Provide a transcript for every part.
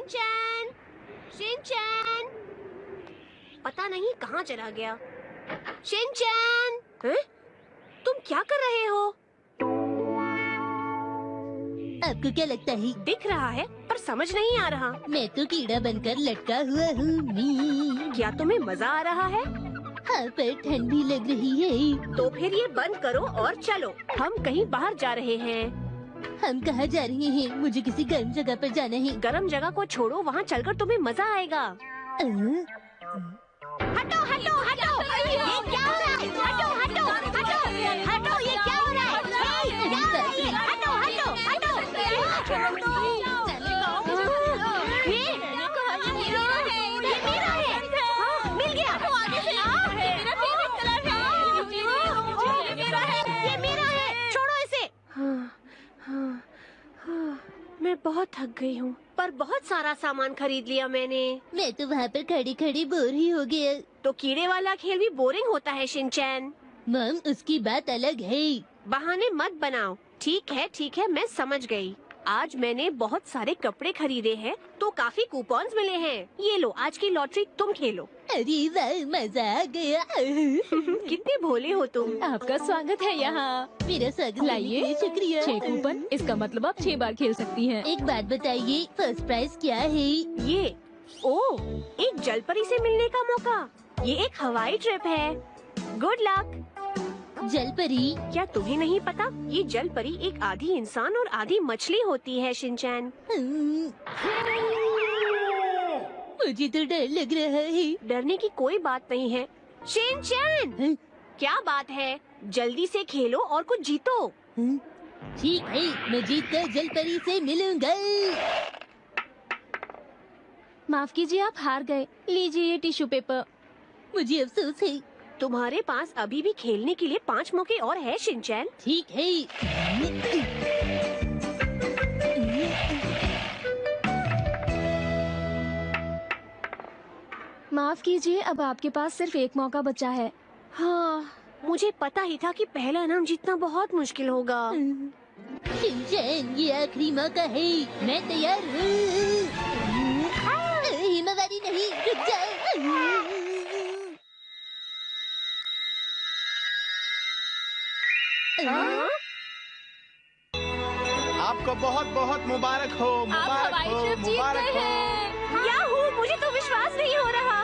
Shinchan, Shinchan, पता नहीं कहाँ चला गया। शिनचैन, तुम क्या कर रहे हो? आपको क्या लगता है? दिख रहा है पर समझ नहीं आ रहा। मैं तो कीड़ा बनकर लटका हुआ हूँ। क्या तुम्हें मजा आ रहा है? हाँ, पर ठंड भी लग रही है। तो फिर ये बंद करो और चलो, हम कहीं बाहर जा रहे हैं। हम कहाँ जा रहे हैं? मुझे किसी गर्म जगह पर जाना है। गर्म जगह को छोड़ो, वहाँ चलकर तुम्हें मजा आएगा। हटो हटो हटो, ये क्या हो रहा है? हटो हटो हटो हटो, ये क्या हो रहा है? हटो हटो हटो, ये मेरा है। हाँ, मिल गया। ये मेरा है, छोड़ो इसे। मैं बहुत थक गई हूँ, पर बहुत सारा सामान खरीद लिया मैंने। मैं तो वहाँ पर खड़ी खड़ी बोर ही हो गया। तो कीड़े वाला खेल भी बोरिंग होता है शिनचैन। मम, उसकी बात अलग है। बहाने मत बनाओ। ठीक है, मैं समझ गई। आज मैंने बहुत सारे कपड़े खरीदे हैं, तो काफी कूपन्स मिले हैं। ये लो, आज की लॉटरी तुम खेलो। अरे वाह, मजा आ गया। कितने भोले हो तुम। आपका स्वागत है यहाँ। मेरा स्वागत लाइए। करने के लिए शुक्रिया। 6 कूपन, इसका मतलब आप 6 बार खेल सकती हैं। एक बात बताइए, फर्स्ट प्राइज क्या है? ये एक जलपरी से मिलने का मौका। ये एक हवाई ट्रिप है। Good luck. जलपरी? क्या तुम्हें नहीं पता? ये जलपरी एक आधी इंसान और आधी मछली होती है शिनचैन। मुझे तो डर लग रहा है। डरने की कोई बात नहीं है शिनचैन। क्या बात है? जल्दी से खेलो और कुछ जीतो। ठीक है, मैं जीत कर जलपरी से मिलूंगा। माफ कीजिए, आप हार गए। लीजिए ये टिश्यू पेपर। मुझे अफसोस है। तुम्हारे पास अभी भी खेलने के लिए 5 मौके और है शिनचैन। ठीक है। माफ कीजिए, अब आपके पास सिर्फ एक मौका बचा है। हाँ, मुझे पता ही था कि पहला इनाम जीतना बहुत मुश्किल होगा। शिनचैन, ये आखिरी मौका है। मैं तैयार हूँ। हिमावारी नहीं, रुक जाओ। आपको बहुत बहुत मुबारक हो, मुबारक हो, मुबारक हो। याहू, मुझे तो विश्वास नहीं हो रहा।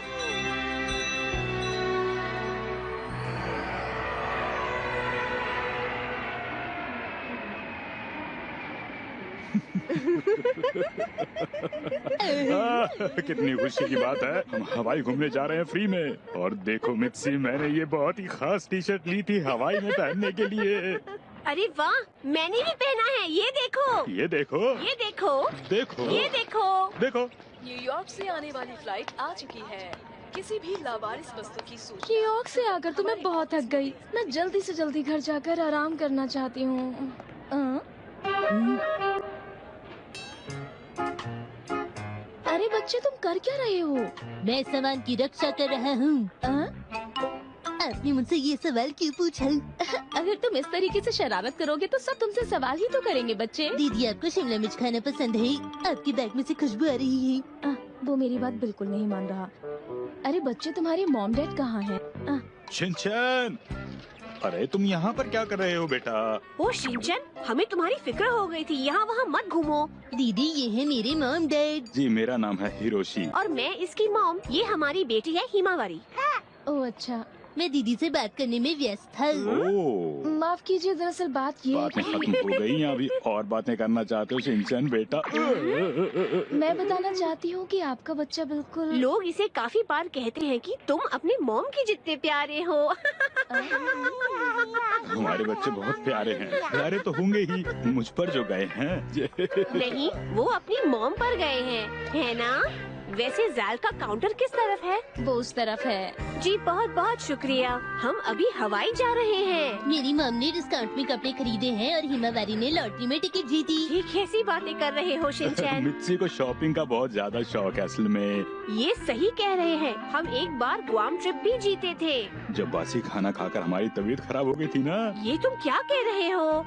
कितनी खुशी की बात है, हम हवाई घूमने जा रहे हैं फ्री में। और देखो मित्सी, मैंने ये बहुत ही खास टी शर्ट ली थी हवाई में पहनने के लिए। अरे वाह, मैंने भी पहना है। ये देखो, ये देखो, ये देखो, देखो, ये देखो। देखो। न्यूयॉर्क से आने वाली फ्लाइट आ चुकी है। किसी भी लावारिस वस्तु की सूचना। न्यूयॉर्क से आकर तो मैं बहुत थक गई। मैं जल्दी से जल्दी घर जाकर आराम करना चाहती हूँ। अरे बच्चे, तुम कर क्या रहे हो? मैं सामान की रक्षा कर रहा हूँ। आपने मुझसे ये सवाल क्यों पूछा? अगर तुम इस तरीके से शरारत करोगे तो सब तुमसे सवाल ही तो करेंगे बच्चे। दीदी, आपको शिमला मिर्च खाना पसंद है? आपके बैग में से खुशबू आ रही है। वो मेरी बात बिल्कुल नहीं मान रहा। अरे बच्चे, तुम्हारे मॉम डैड कहाँ हैं? शिनचैन, अरे तुम यहाँ पर क्या कर रहे हो बेटा? ओ शिनचैन, हमें तुम्हारी फिक्र हो गई थी। यहाँ वहाँ मत घूमो। दीदी, ये है मेरे मॉम डैड। जी, मेरा नाम है हिरोशी। और मैं इसकी मॉम। ये हमारी बेटी है हिमावारी। ओह अच्छा। मैं दीदी से बात करने में व्यस्त था। ओह, माफ कीजिए, दरअसल बात ये बातें खत्म हो गई, या अभी और बातें करना चाहते हो शिनचैन बेटा? मैं बताना चाहती हूँ कि आपका बच्चा बिल्कुल। लोग इसे काफी बार कहते हैं कि तुम अपने मॉम के जितने प्यारे हो। हमारे बच्चे बहुत प्यारे हैं। प्यारे तो होंगे ही, मुझ पर जो गए हैं। नहीं, वो अपनी मॉम पर गए हैं, है ना? वैसे जैल का काउंटर किस तरफ है? वो उस तरफ है। जी बहुत बहुत शुक्रिया। हम अभी हवाई जा रहे हैं। मेरी मम ने डिस्काउंट में कपड़े खरीदे हैं और हिमावारी ने लॉटरी में टिकट जीती। ये कैसी बातें कर रहे हो शिनचैन? मित्सी को शॉपिंग का बहुत ज्यादा शौक है असल में। ये सही कह रहे हैं। हम एक बार गुआम ट्रिप भी जीते थे। जब बासी खाना खाकर हमारी तबीयत खराब हो गई थी ना। ये तुम क्या कह रहे हो?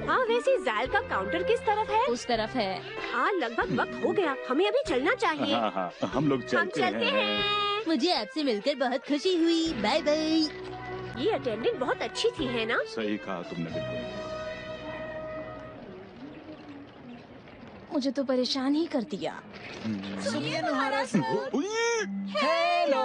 हाँ वैसे जैल का काउंटर किस तरफ है? उस तरफ है। हाँ लगभग वक्त हो गया। हमें अभी चलना चाहिए। हाँ हाँ हम लोग हम चलते चलते हैं। हैं। मुझे आपसे मिलकर बहुत खुशी हुई। Bye bye. ये अटेंडेंट बहुत अच्छी थी है ना? सही कहा तुमने बिल्कुल। मुझे तो परेशान ही कर दिया। हेलो।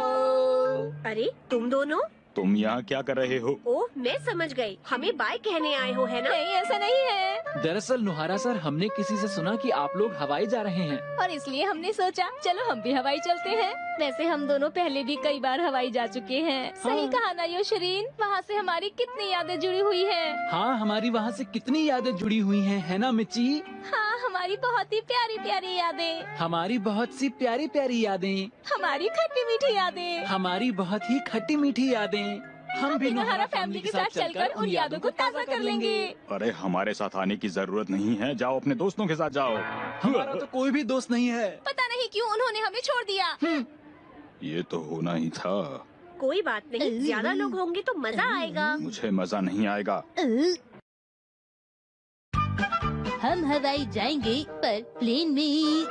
अरे तुम दोनों? तुम यहाँ क्या कर रहे हो? ओह मैं समझ गई। हमें बाय कहने आए हो है ना? नहीं ऐसा नहीं है। दरअसल नुहारा सर, हमने किसी से सुना कि आप लोग हवाई जा रहे हैं। और इसलिए हमने सोचा चलो हम भी हवाई चलते हैं। वैसे हम दोनों पहले भी कई बार हवाई जा चुके हैं। सही कहा ना योशरीन? वहाँ से हमारी कितनी यादें जुड़ी हुई है। हाँ, हमारी वहाँ से कितनी यादें जुड़ी हुई हैं, है ना मिच्ची? हाँ हमारी बहुत ही प्यारी प्यारी यादें। हमारी बहुत सी प्यारी प्यारी यादें। हमारी खट्टी मीठी यादें। हमारी बहुत ही खट्टी मीठी यादें। हम भी नुहारा फैमिली के साथ चलकर उन यादों को ताज़ा कर लेंगे। अरे हमारे साथ आने की जरूरत नहीं है। जाओ अपने दोस्तों के साथ जाओ। हमारा तो कोई भी दोस्त नहीं है। पता नहीं क्यों उन्होंने हमें छोड़ दिया। ये तो होना ही था। कोई बात नहीं। ज्यादा लोग होंगे तो मजा आएगा। मुझे मजा नहीं आएगा। हम हवाई जाएंगे पर प्लेन में।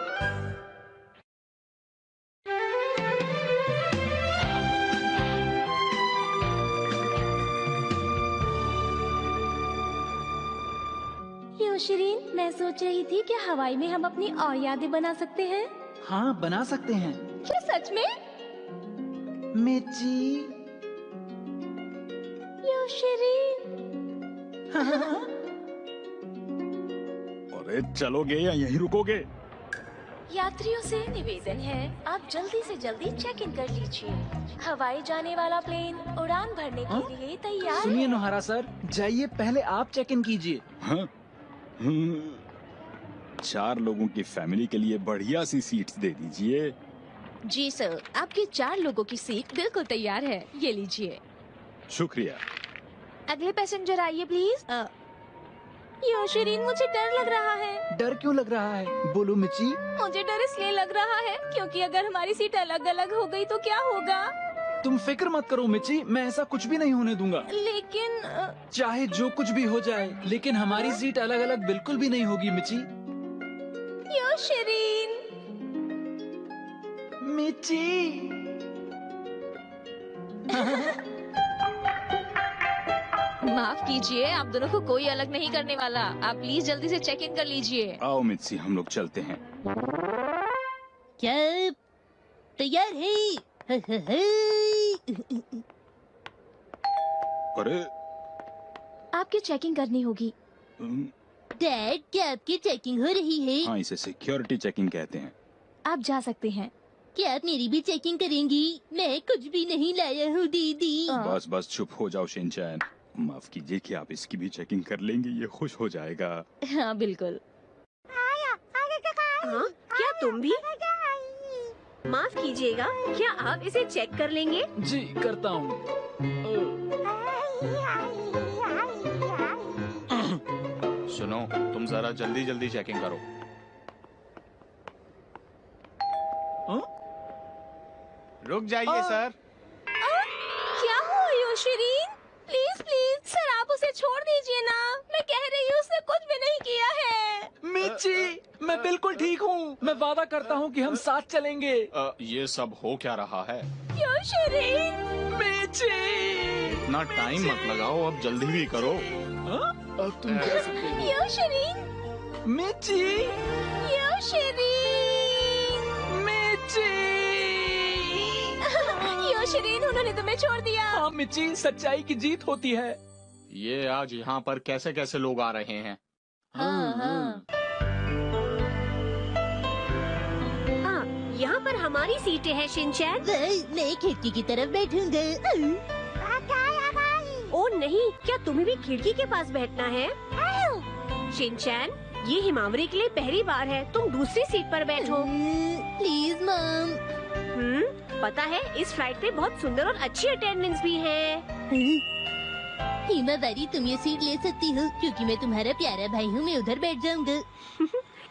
योशरीन मैं सोच रही थी कि हवाई में हम अपनी और यादें बना सकते हैं। हाँ, बना सकते हैं। क्या सच में? मिच्ची। योशरीन। अरे चलोगे या यहीं रुकोगे? यात्रियों से निवेदन है, आप जल्दी से जल्दी चेक इन कर लीजिए। हवाई जाने वाला प्लेन उड़ान भरने के लिए तैयार सुनिए है। नुहारा सर, जाइए पहले आप चेक इन कीजिए। हाँ? 4 लोगों की फैमिली के लिए बढ़िया सी सीट्स दे दीजिए। जी सर, आपके 4 लोगों की सीट बिल्कुल तैयार है। ये लीजिए। शुक्रिया। अगले पैसेंजर आइए प्लीज। योशरीन मुझे डर लग रहा है। डर क्यों लग रहा है? बोलो मिच्ची। मुझे डर इसलिए लग रहा है क्योंकि अगर हमारी सीट अलग अलग हो गई तो क्या होगा? तुम फिक्र मत करो मिच्ची, मैं ऐसा कुछ भी नहीं होने दूंगा। लेकिन चाहे जो कुछ भी हो जाए, लेकिन हमारी सीट अलग अलग बिल्कुल भी नहीं होगी मिच्ची। योशरीन। मिच्ची। माफ कीजिए, आप दोनों को कोई अलग नहीं करने वाला। आप प्लीज जल्दी से चेक इन कर लीजिए। आओ मित्सी, हम लोग चलते हैं। क्या तैयार है? अरे आपकी चेकिंग करनी होगी। डैड क्या आपकी चेकिंग हो रही है? हाँ, इसे सिक्योरिटी चेकिंग कहते हैं। आप जा सकते हैं। क्या आप मेरी भी चेकिंग करेंगी? मैं कुछ भी नहीं लाया हूँ दीदी। बस बस चुप हो जाओ शिनचैन। माफ कीजिए कि आप इसकी भी चेकिंग कर लेंगे, ये खुश हो जाएगा। हाँ बिल्कुल। हाँ क्या तुम भी? माफ कीजिएगा, क्या आप इसे चेक कर लेंगे? जी करता हूँ। सुनो, तुम जरा जल्दी जल्दी चेकिंग करो। रुक जाइए सर। क्या हुआ योशरीन? प्लीज प्लीज सर, आप उसे छोड़ दीजिए ना। मैं कह रही हूँ उसने कुछ भी नहीं किया है। मिच्ची, मैं बिल्कुल ठीक हूँ। मैं वादा करता हूँ कि हम साथ चलेंगे। ये सब हो क्या रहा है? योशरीन। मिच्ची। इतना टाइम मत लगाओ, अब जल्दी भी करो। अब तुम जा सकते हो। योशरीन। मिच्ची। योशरीन। मिच्ची। योशरीन, उन्होंने तुम्हें छोड़ दिया। हाँ मिच्ची, सच्चाई की जीत होती है। ये आज यहाँ पर कैसे कैसे लोग आ रहे हैं? हाँ। हाँ, यहाँ पर हमारी सीटें हैं शिनचैन। मैं खिड़की की तरफ बैठूंगा। ओ नहीं, क्या तुम्हें भी खिड़की के पास बैठना है? शिनचैन, ये हिमावरी के लिए पहली बार है, तुम दूसरी सीट पर बैठो। Please mom. पता है इस फ्लाइट पे बहुत सुंदर और अच्छी अटेंडेंस भी है। हिमावरी, तुम ये सीट ले सकती हो क्योंकि मैं तुम्हारा प्यारा भाई हूँ। मैं उधर बैठ जाऊंगा।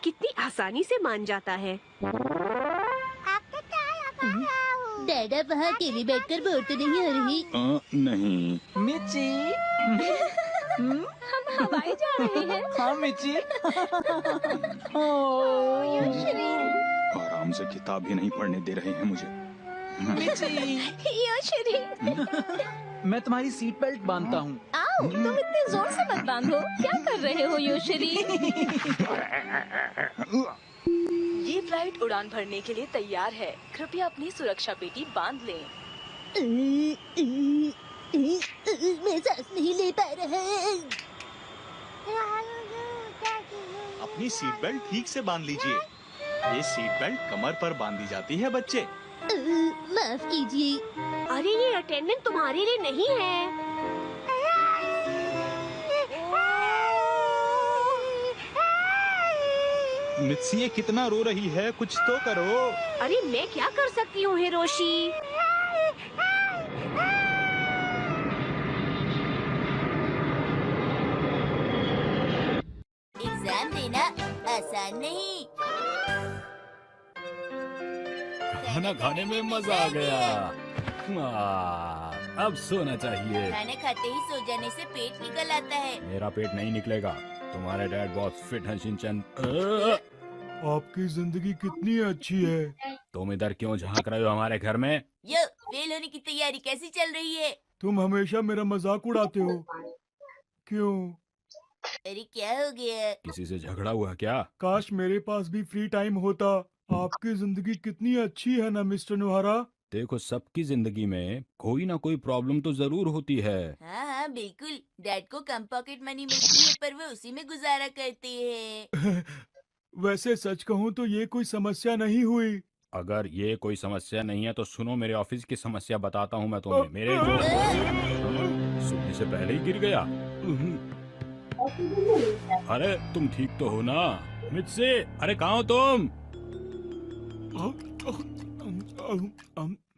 कितनी आसानी से मान जाता है। डैडा वहाँ अकेले बैठकर बोर तो नहीं हो रही? नहीं। मिची। हम हवाई जा रहे हैं। हाँ मिची। आराम से किताब ही नहीं पढ़ने दे रहे हैं मुझे। मिची। मैं तुम्हारी सीट बेल्ट बांधता हूँ। आओ, तुम इतने जोर से मत बांधो। क्या कर रहे हो योशरी? ये फ्लाइट उड़ान भरने के लिए तैयार है। कृपया अपनी सुरक्षा पेटी बांध लें। मैं सांस नहीं ले पा रहा। अपनी सीट बेल्ट ठीक से बांध लीजिए। ये सीट बेल्ट कमर पर बांधी जाती है बच्चे। माफ कीजिए। अरे ये अटेंडेंट तुम्हारे लिए नहीं है। मित्सी ये कितना रो रही है, कुछ तो करो। अरे मैं क्या कर सकती हूँ हिरोशी? एग्जाम देना आसान नहीं। खाना खाने में मजा आ गया। अब सोना चाहिए। खाना खाते ही सो जाने से पेट निकल आता है। मेरा पेट नहीं निकलेगा। तुम्हारे डैड बहुत फिट हैं शिनचैन। आपकी जिंदगी कितनी अच्छी है। तुम इधर क्यों झांक रहे हो हमारे घर में? यो, फेल होने की तैयारी कैसी चल रही है? तुम हमेशा मेरा मजाक उड़ाते हो। क्यों? अरे क्या हो गया? किसी से झगड़ा हुआ क्या? काश मेरे पास भी फ्री टाइम होता। आपकी जिंदगी कितनी अच्छी है ना मिस्टर नुहारा। देखो सबकी जिंदगी में कोई ना कोई प्रॉब्लम तो जरूर होती है। हाँ हाँ बिल्कुल। डैड को कम पॉकेट मनी मिलती है पर वो उसी में गुजारा करते हैं। वैसे सच कहूँ तो ये कोई समस्या नहीं हुई। अगर ये कोई समस्या नहीं है तो सुनो, मेरे ऑफिस की समस्या बताता हूँ मैं तुम्हें। मेरे जो सुनने से पहले ही गिर गया। अरे तुम ठीक तो हो ना मित्सी? अरे कहाँ हो तुम?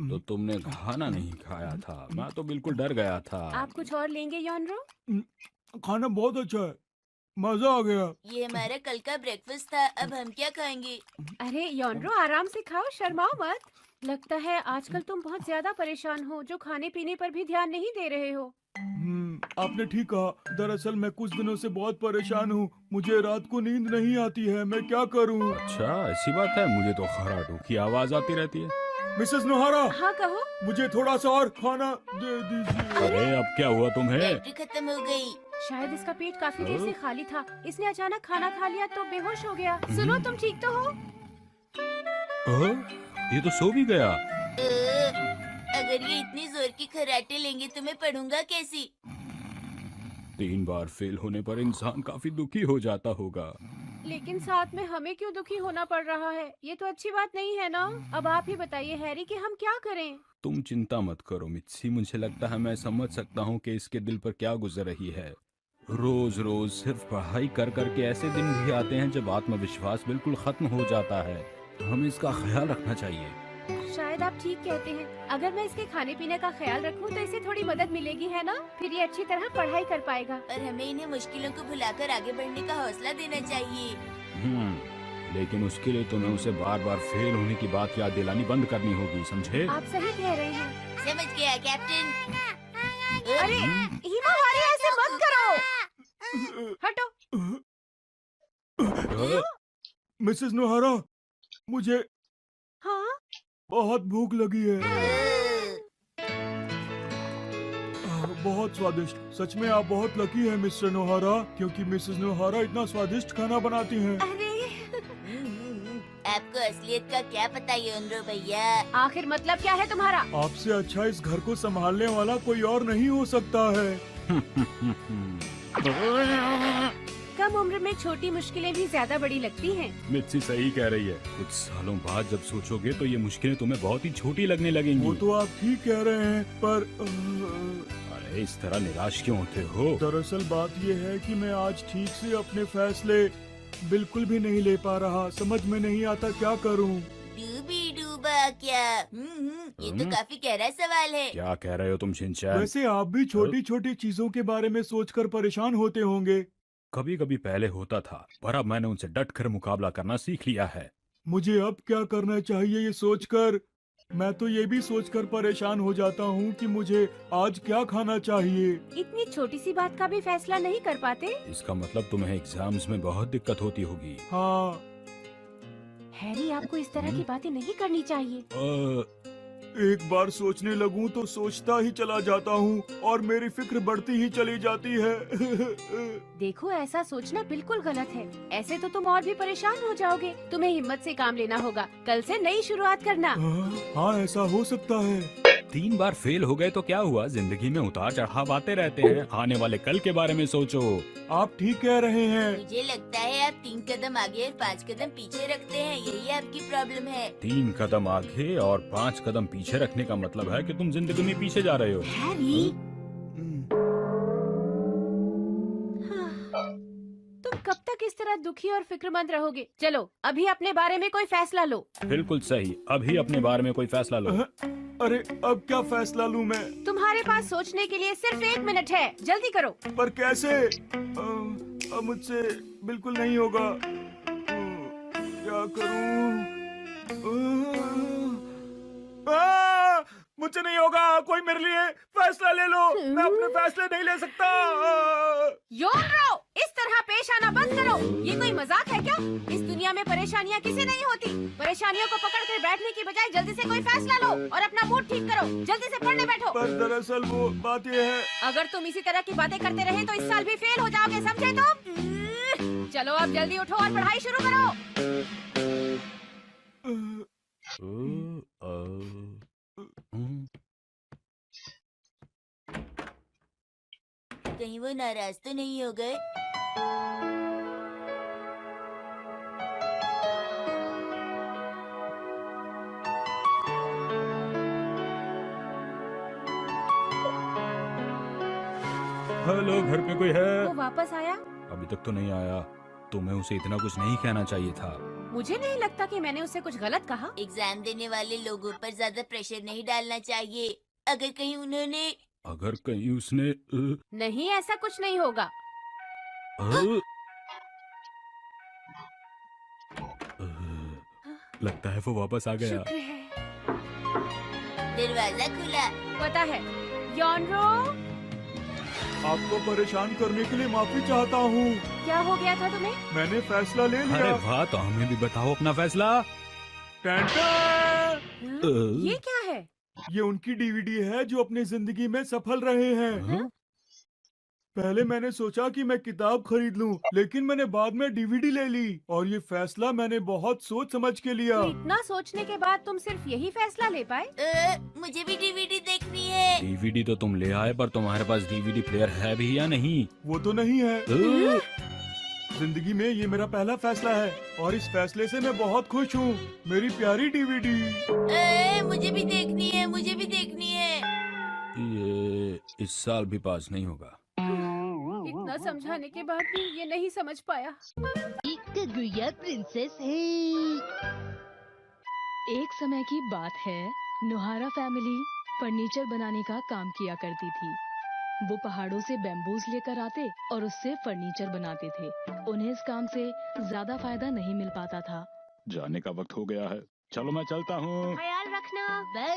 तो तुमने खाना नहीं खाया था। मैं तो बिल्कुल डर गया था। आप कुछ और लेंगे योनरो? खाना बहुत अच्छा है, मजा आ गया। ये हमारा कल का ब्रेकफास्ट था। अब हम क्या खाएंगे? अरे योनरो आराम से खाओ, शर्माओ मत। लगता है आजकल तुम बहुत ज्यादा परेशान हो, जो खाने पीने पर भी ध्यान नहीं दे रहे हो। आपने ठीक कहा। दरअसल मैं कुछ दिनों से बहुत परेशान हूँ। मुझे रात को नींद नहीं आती है। मैं क्या करूँ? अच्छा ऐसी बात है। मुझे तो खराटों की आवाज आती रहती है। मिसेस नुहारा, हाँ कहो। मुझे थोड़ा सा और खाना दे दीजिए। अरे अब क्या हुआ तुम्हें? बैटरी खत्म हो गई। शायद इसका पेट काफी देर से खाली था, इसने अचानक खाना खा लिया तो बेहोश हो गया। सुनो, तुम ठीक तो हो? ये तो सो भी गया। अगर ये इतनी जोर की खर्राटे लेंगे तो मैं पढ़ूंगा कैसी? 3 बार फेल होने पर इंसान काफी दुखी हो जाता होगा। लेकिन साथ में हमें क्यों दुखी होना पड़ रहा है? ये तो अच्छी बात नहीं है ना। अब आप ही बताइए हैरी कि हम क्या करें? तुम चिंता मत करो मित्सी। मुझे लगता है मैं समझ सकता हूँ कि इसके दिल पर क्या गुजर रही है। रोज रोज सिर्फ पढ़ाई कर कर के ऐसे दिन भी आते हैं जब आत्मविश्वास बिल्कुल खत्म हो जाता है। हमें इसका ख्याल रखना चाहिए। शायद आप ठीक कहते हैं। अगर मैं इसके खाने पीने का ख्याल रखूं तो इसे थोड़ी मदद मिलेगी, है ना? फिर ये अच्छी तरह पढ़ाई कर पाएगा। और हमें इन्हें मुश्किलों को भुलाकर आगे बढ़ने का हौसला देना चाहिए। लेकिन उसके लिए तुम्हें उसे बार बार फेल होने की बात याद दिलानी बंद करनी होगी, समझे? आप सही कह रहे हैं। समझ गया कैप्टन। अरे हिमावरी, ऐसे मत करो। हटो। मिसेस नुहारा, मुझे हाँ? बहुत भूख लगी है। बहुत स्वादिष्ट। सच में आप बहुत लकी हैं मिस्टर नोहारा, क्योंकि मिसेस नोहारा इतना स्वादिष्ट खाना बनाती हैं। अरे आपको असलियत का क्या पता योनरो भैया? आखिर मतलब क्या है तुम्हारा? आपसे अच्छा इस घर को संभालने वाला कोई और नहीं हो सकता है। कम उम्र में छोटी मुश्किलें भी ज्यादा बड़ी लगती हैं। मित्सी सही कह रही है। कुछ सालों बाद जब सोचोगे तो ये मुश्किलें तुम्हें बहुत ही छोटी लगने लगेंगी। वो तो आप ठीक कह रहे हैं, पर अरे इस तरह निराश क्यों होते हो? दरअसल बात ये है कि मैं आज ठीक से अपने फैसले बिल्कुल भी नहीं ले पा रहा, समझ में नहीं आता क्या करूं। डूबी डूबा क्या? ये तो काफी गहरा सवाल है। क्या कह रहे हो तुम शिनचैन? वैसे आप भी छोटी छोटी चीजों के बारे में सोचकर परेशान होते होंगे। कभी कभी पहले होता था, पर अब मैंने उनसे डट कर मुकाबला करना सीख लिया है। मुझे अब क्या करना चाहिए ये सोचकर, मैं तो ये भी सोचकर परेशान हो जाता हूँ कि मुझे आज क्या खाना चाहिए। इतनी छोटी सी बात का भी फैसला नहीं कर पाते? इसका मतलब तुम्हें एग्जाम्स में बहुत दिक्कत होती होगी। हाँ। हैरी, आपको इस तरह की बातें नहीं करनी चाहिए। एक बार सोचने लगूं तो सोचता ही चला जाता हूँ और मेरी फिक्र बढ़ती ही चली जाती है। देखो, ऐसा सोचना बिल्कुल गलत है। ऐसे तो तुम और भी परेशान हो जाओगे। तुम्हें हिम्मत से काम लेना होगा। कल से नई शुरुआत करना। हाँ, ऐसा हो सकता है। 3 बार फेल हो गए तो क्या हुआ? जिंदगी में उतार चढ़ाव आते रहते हैं। आने वाले कल के बारे में सोचो। आप ठीक कह रहे हैं। मुझे लगता है आप 3 कदम आगे और 5 कदम पीछे रखते हैं, यही आपकी प्रॉब्लम है। 3 कदम आगे और 5 कदम पीछे रखने का मतलब है कि तुम जिंदगी में पीछे जा रहे हो। हैरी, तुम कब तक इस तरह दुखी और फिक्रमंद रहोगे? चलो, अभी अपने बारे में कोई फैसला लो। बिल्कुल सही, अभी अपने बारे में कोई फैसला लो। अरे, अब क्या फैसला लूं मैं? तुम्हारे पास सोचने के लिए सिर्फ 1 मिनट है, जल्दी करो। पर कैसे? अब मुझसे बिल्कुल नहीं होगा। क्या करूं? मुझसे नहीं होगा। कोई मेरे लिए फैसला ले लो। मैं अपने फैसले नहीं ले सकता। योनरो, इस तरह पेश आना बंद करो। ये कोई मजाक है क्या? इस दुनिया में परेशानियाँ किसे नहीं होती। परेशानियों को पकड़ कर बैठने की बजाय जल्दी से कोई फैसला लो और अपना मूड ठीक करो। जल्दी से पढ़ने बैठो। पर दरअसल वो बात ये है। अगर तुम इसी तरह की बातें करते रहे तो इस साल भी फेल हो जाओगे, समझे तुम? चलो, अब जल्दी उठो और पढ़ाई शुरू करो। कहीं वो नाराज तो नहीं हो गए? हेलो, घर पे कोई है? वो वापस आया? अभी तक तो नहीं आया। तुम्हें उसे इतना कुछ नहीं कहना चाहिए था। मुझे नहीं लगता कि मैंने उससे कुछ गलत कहा। एग्जाम देने वाले लोगों पर ज्यादा प्रेशर नहीं डालना चाहिए। अगर कहीं उसने नहीं, ऐसा कुछ नहीं होगा। लगता है वो वापस आ गया। शुक्र है। दरवाजा खुला। पता है, योनरो, आपको परेशान करने के लिए माफी चाहता हूँ। क्या हो गया था तुम्हें? मैंने फैसला ले लिया। अरे वाह, तो हमें भी बताओ अपना फैसला। ये क्या है? ये उनकी डीवीडी है जो अपनी जिंदगी में सफल रहे हैं। पहले मैंने सोचा कि मैं किताब खरीद लूं, लेकिन मैंने बाद में डीवीडी ले ली और ये फैसला मैंने बहुत सोच समझ के लिया। तो इतना सोचने के बाद तुम सिर्फ यही फैसला ले पाए? मुझे भी डीवीडी देखनी है। डीवीडी तो तुम ले आए, पर तुम्हारे पास डीवीडी प्लेयर है भी या नहीं? वो तो नहीं है। जिंदगी में ये मेरा पहला फैसला है और इस फैसले से मैं बहुत खुश हूँ। मेरी प्यारी डीवीडी। मुझे भी देखनी है, मुझे भी देखनी है। ये इस साल भी पास नहीं होगा। इतना समझाने के बाद भी ये नहीं समझ पाया। एक गुड़िया प्रिंसेस है। एक समय की बात है, नोहारा फैमिली फर्नीचर बनाने का काम किया करती थी। वो पहाड़ों से बैम्बूज लेकर आते और उससे फर्नीचर बनाते थे। उन्हें इस काम से ज्यादा फायदा नहीं मिल पाता था। जाने का वक्त हो गया है, चलो मैं चलता हूँ। ख्याल रखना। बाय।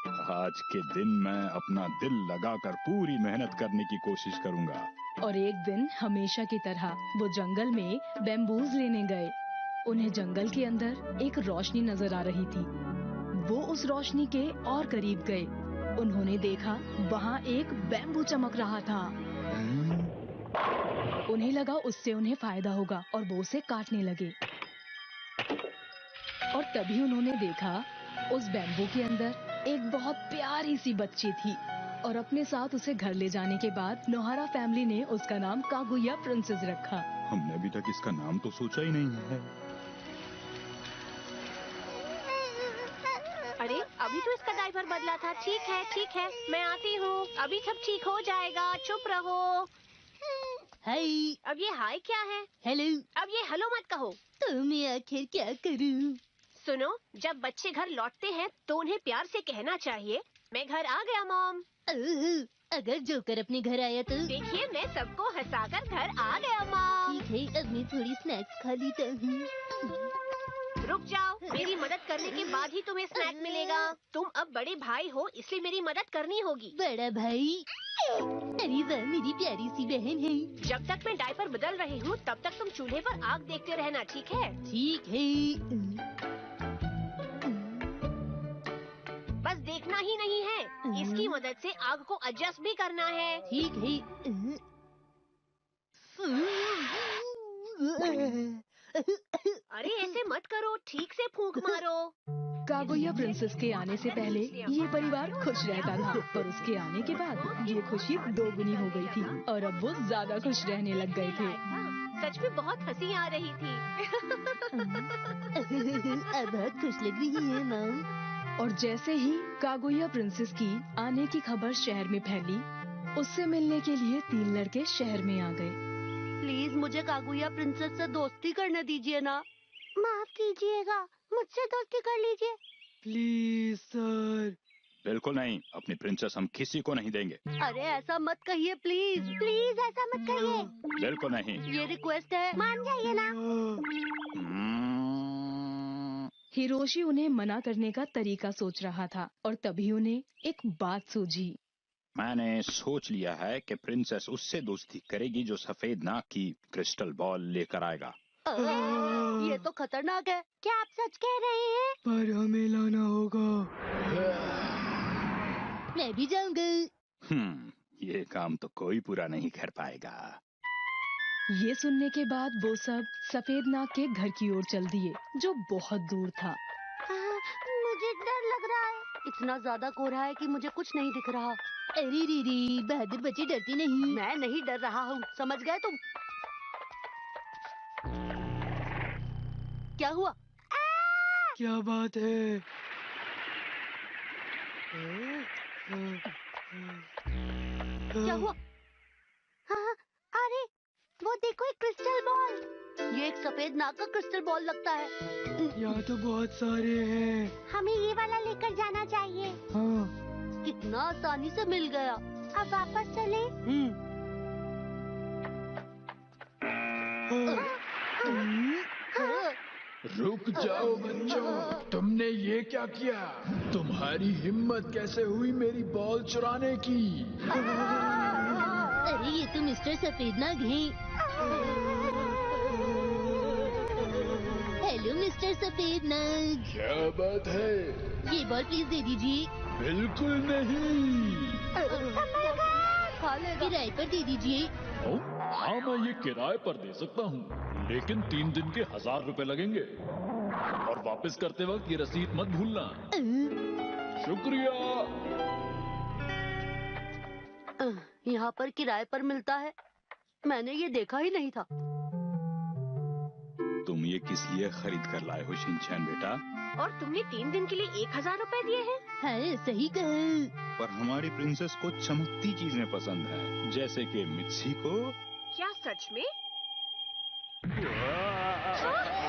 आज के दिन मैं अपना दिल लगाकर पूरी मेहनत करने की कोशिश करूँगा। और एक दिन हमेशा की तरह वो जंगल में बैम्बूज लेने गए। उन्हें जंगल के अंदर एक रोशनी नजर आ रही थी। वो उस रोशनी के और करीब गए। उन्होंने देखा वहाँ एक बैम्बू चमक रहा था। उन्हें लगा उससे उन्हें फायदा होगा और वो उसे काटने लगे। और तभी उन्होंने देखा उस बैम्बू के अंदर एक बहुत प्यारी सी बच्ची थी। और अपने साथ उसे घर ले जाने के बाद नोहारा फैमिली ने उसका नाम कागुया प्रिंसेस रखा। हमने अभी तक इसका नाम तो सोचा ही नहीं है। अरे, अभी तो इसका डायपर बदला था। ठीक है, मैं आती हूँ। अभी सब ठीक हो जाएगा, चुप रहो। हाय। अब ये हाय क्या है? हेलो। अब ये हेलो मत कहो। तो मैं आखिर क्या करूं? सुनो, जब बच्चे घर लौटते हैं तो उन्हें प्यार से कहना चाहिए, मैं घर आ गया मॉम। ओह, अगर जोकर अपने घर आया तो? देखिए, मैं सबको हंसाकर घर आ गया मॉम। ठीक है, अब मैं थोड़ी स्नैक्स खा लेता हूँ। रुक जाओ, मेरी मदद करने के बाद ही तुम्हें स्नैक मिलेगा। तुम अब बड़े भाई हो, इसलिए मेरी मदद करनी होगी। बड़ा भाई? अरे वाह, मेरी प्यारी सी बहन है। जब तक मैं डायपर बदल रही हूँ तब तक तुम चूल्हे पर आग देखते रहना, ठीक है? ठीक है। बस देखना ही नहीं है, इसकी मदद से आग को एडजस्ट भी करना है। ठीक है। अरे ऐसे मत करो, ठीक से फूंक मारो। कागुया प्रिंसेस के आने से पहले ये परिवार खुश रहता था, पर उसके आने के बाद ये खुशी दोगुनी हो गई थी और अब वो ज्यादा खुश रहने लग गए थे। सच में बहुत हंसी आ रही थी। अब बहुत खुश लग रही है मॉम। और जैसे ही कागुया प्रिंसेस की आने की खबर शहर में फैली, उससे मिलने के लिए 3 लड़के शहर में आ गए। प्लीज मुझे कागुया प्रिंसेस से दोस्ती करने दीजिए ना। माफ कीजिएगा, मुझसे दोस्ती कर लीजिए। Please sir. बिल्कुल नहीं, अपनी प्रिंसेस हम किसी को नहीं देंगे। अरे ऐसा मत कहिए प्लीज, प्लीज ऐसा मत कहिए। बिल्कुल नहीं। ये रिक्वेस्ट है, मान जाइए ना। हिरोशी उन्हें मना करने का तरीका सोच रहा था और तभी उन्हें एक बात सूझी। मैंने सोच लिया है कि प्रिंसेस उससे दोस्ती करेगी जो सफेद नाक की क्रिस्टल बॉल लेकर आएगा। ये तो खतरनाक है। क्या आप सच कह रहे हैं? पर हमें लाना होगा। मैं भी जाऊंगा। ये काम तो कोई पूरा नहीं कर पाएगा। ये सुनने के बाद वो सब सफेद नाग के घर की ओर चल दिए, जो बहुत दूर था। मुझे डर लग रहा है। इतना ज्यादा कोहरा है कि मुझे कुछ नहीं दिख रहा। अरे रीरी, बहादुर बच्ची डरती नहीं। मैं नहीं डर रहा हूँ, समझ गए तुम? क्या हुआ? क्या बात है? क्या हुआ? हाँ, अरे वो देखो, एक क्रिस्टल बॉल। ये एक सफेद नाग का क्रिस्टल बॉल लगता है। यहाँ तो बहुत सारे हैं। हमें ये वाला लेकर जाना चाहिए। हाँ। कितना आसानी से मिल गया। अब वापस चले। रुक जाओ बच्चों, तुमने ये क्या किया? तुम्हारी हिम्मत कैसे हुई मेरी बॉल चुराने की? अरे ये तो मिस्टर सफेद नाग हैं। हेलो मिस्टर सफेद नाग। क्या बात है? ये बॉल प्लीज दे दीजिए। बिल्कुल नहीं। किराए पर दे दीजिए। हाँ, मैं ये किराए पर दे सकता हूँ, लेकिन 3 दिन के 1000 रुपए लगेंगे। और वापस करते वक्त ये रसीद मत भूलना। शुक्रिया। यहाँ पर किराए पर मिलता है? मैंने ये देखा ही नहीं था। तुम ये किस लिए खरीद कर लाए हो शिनचैन बेटा? और तुमने 3 दिन के लिए 1000 रुपए दिए हैं? हाँ, सही कहा। पर हमारी प्रिंसेस को चमकती चीजें पसंद है, जैसे कि मित्सी को। क्या सच में?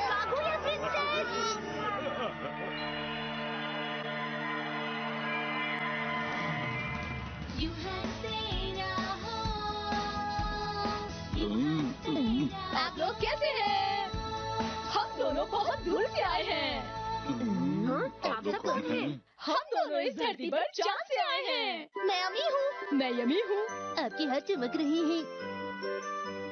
Kaguya princess! आप लोग कैसे हैं? हम दोनों बहुत दूर से आए हैं। आप सब कौन हैं? हम दोनों इस धरती पर चांद से आए हैं। मैं अमी हूँ। मैं यमी हूँ। आपके हाथ चमक रहे हैं।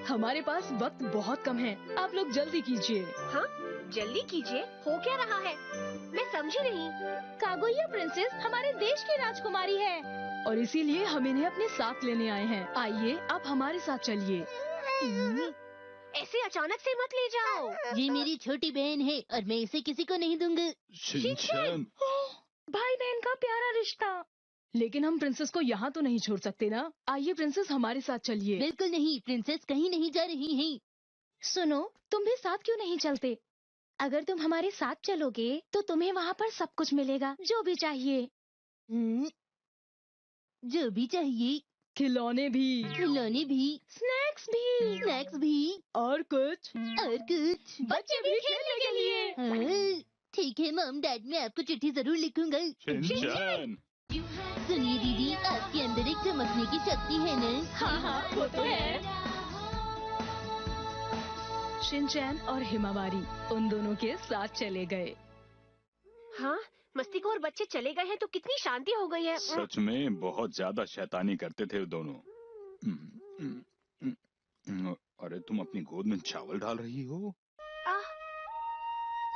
हमारे पास वक्त बहुत कम है, आप लोग जल्दी कीजिए। हाँ, जल्दी कीजिए। हो क्या रहा है? मैं समझी नहीं। कागुया प्रिंसेस हमारे देश की राजकुमारी है और इसीलिए हम इन्हें अपने साथ लेने आए हैं। आइए, आप हमारे साथ चलिए। ऐसे अचानक से मत ले जाओ। ये मेरी छोटी बहन है और मैं इसे किसी को नहीं दूंगा। शिनचैन! भाई बहन का प्यारा रिश्ता। लेकिन हम प्रिंसेस को यहाँ तो नहीं छोड़ सकते ना। आइए प्रिंसेस, हमारे साथ चलिए। बिल्कुल नहीं, प्रिंसेस कहीं नहीं जा रही हैं। सुनो, तुम भी साथ क्यों नहीं चलते? अगर तुम हमारे साथ चलोगे तो तुम्हें वहाँ पर सब कुछ मिलेगा, जो भी चाहिए। जो भी चाहिए। खिलौने भी, खिलौने भी, स्नैक्स भी, स्नैक्स भी, और कुछ और कुछ। बच्चे भी खेलने के लिए। हाँ, ठीक है मॉम डैड, मैं आपको चिट्ठी जरूर लिखूंगा। शिनचैन, सुनिए दीदी, आपके अंदर एक चमकने की शक्ति है ना? हाँ हाँ, वो तो है। शिनचैन और हिमावारी उन दोनों के साथ चले गए। हाँ, मस्तीखोर बच्चे चले गए हैं तो कितनी शांति हो गई है। सच में बहुत ज्यादा शैतानी करते थे दोनों। अरे तुम अपनी गोद में चावल डाल रही हो?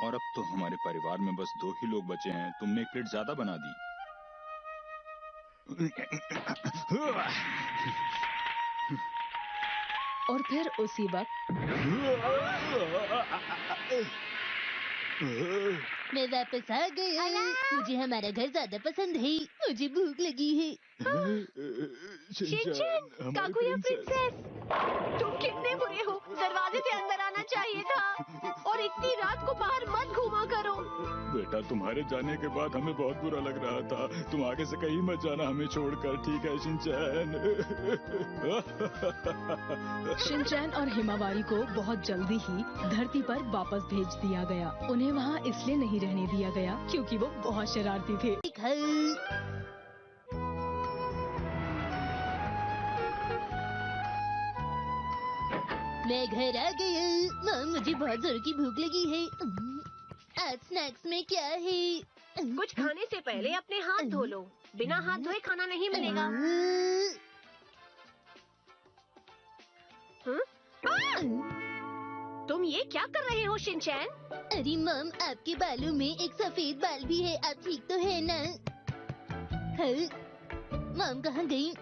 और अब तो हमारे परिवार में बस 2 ही लोग बचे हैं। तुमने 1 प्लेट ज्यादा बना दी। और फिर उसी वक्त मैं वापस आ गया। मुझे हमारा घर ज्यादा पसंद है। मुझे भूख लगी है। शिनचैन, कागुया प्रिंसेस, तुम कितने बुरे हो। दरवाजे से अंदर आना चाहिए था और इतनी रात को बाहर मत घूमा करो। बेटा, तुम्हारे जाने के बाद हमें बहुत बुरा लग रहा था। तुम आगे से कहीं मत जाना हमें छोड़कर, ठीक है शिनचैन? शिनचैन और हिमावारी को बहुत जल्दी ही धरती पर वापस भेज दिया गया। उन्हें वहाँ इसलिए नहीं रहने दिया गया क्योंकि वो बहुत शरारती थे। मैं घर आ गया। मॉम, मुझे बहुत जोर की भूख लगी है। आज स्नैक्स में क्या है? कुछ खाने से पहले अपने हाथ धो लो। बिना हाथ धोए खाना नहीं मिलेगा। तुम ये क्या कर रहे हो शिनचैन? अरे मॉम, आपके बालों में एक सफेद बाल भी है। आप ठीक तो है ना? मॉम कहाँ गई?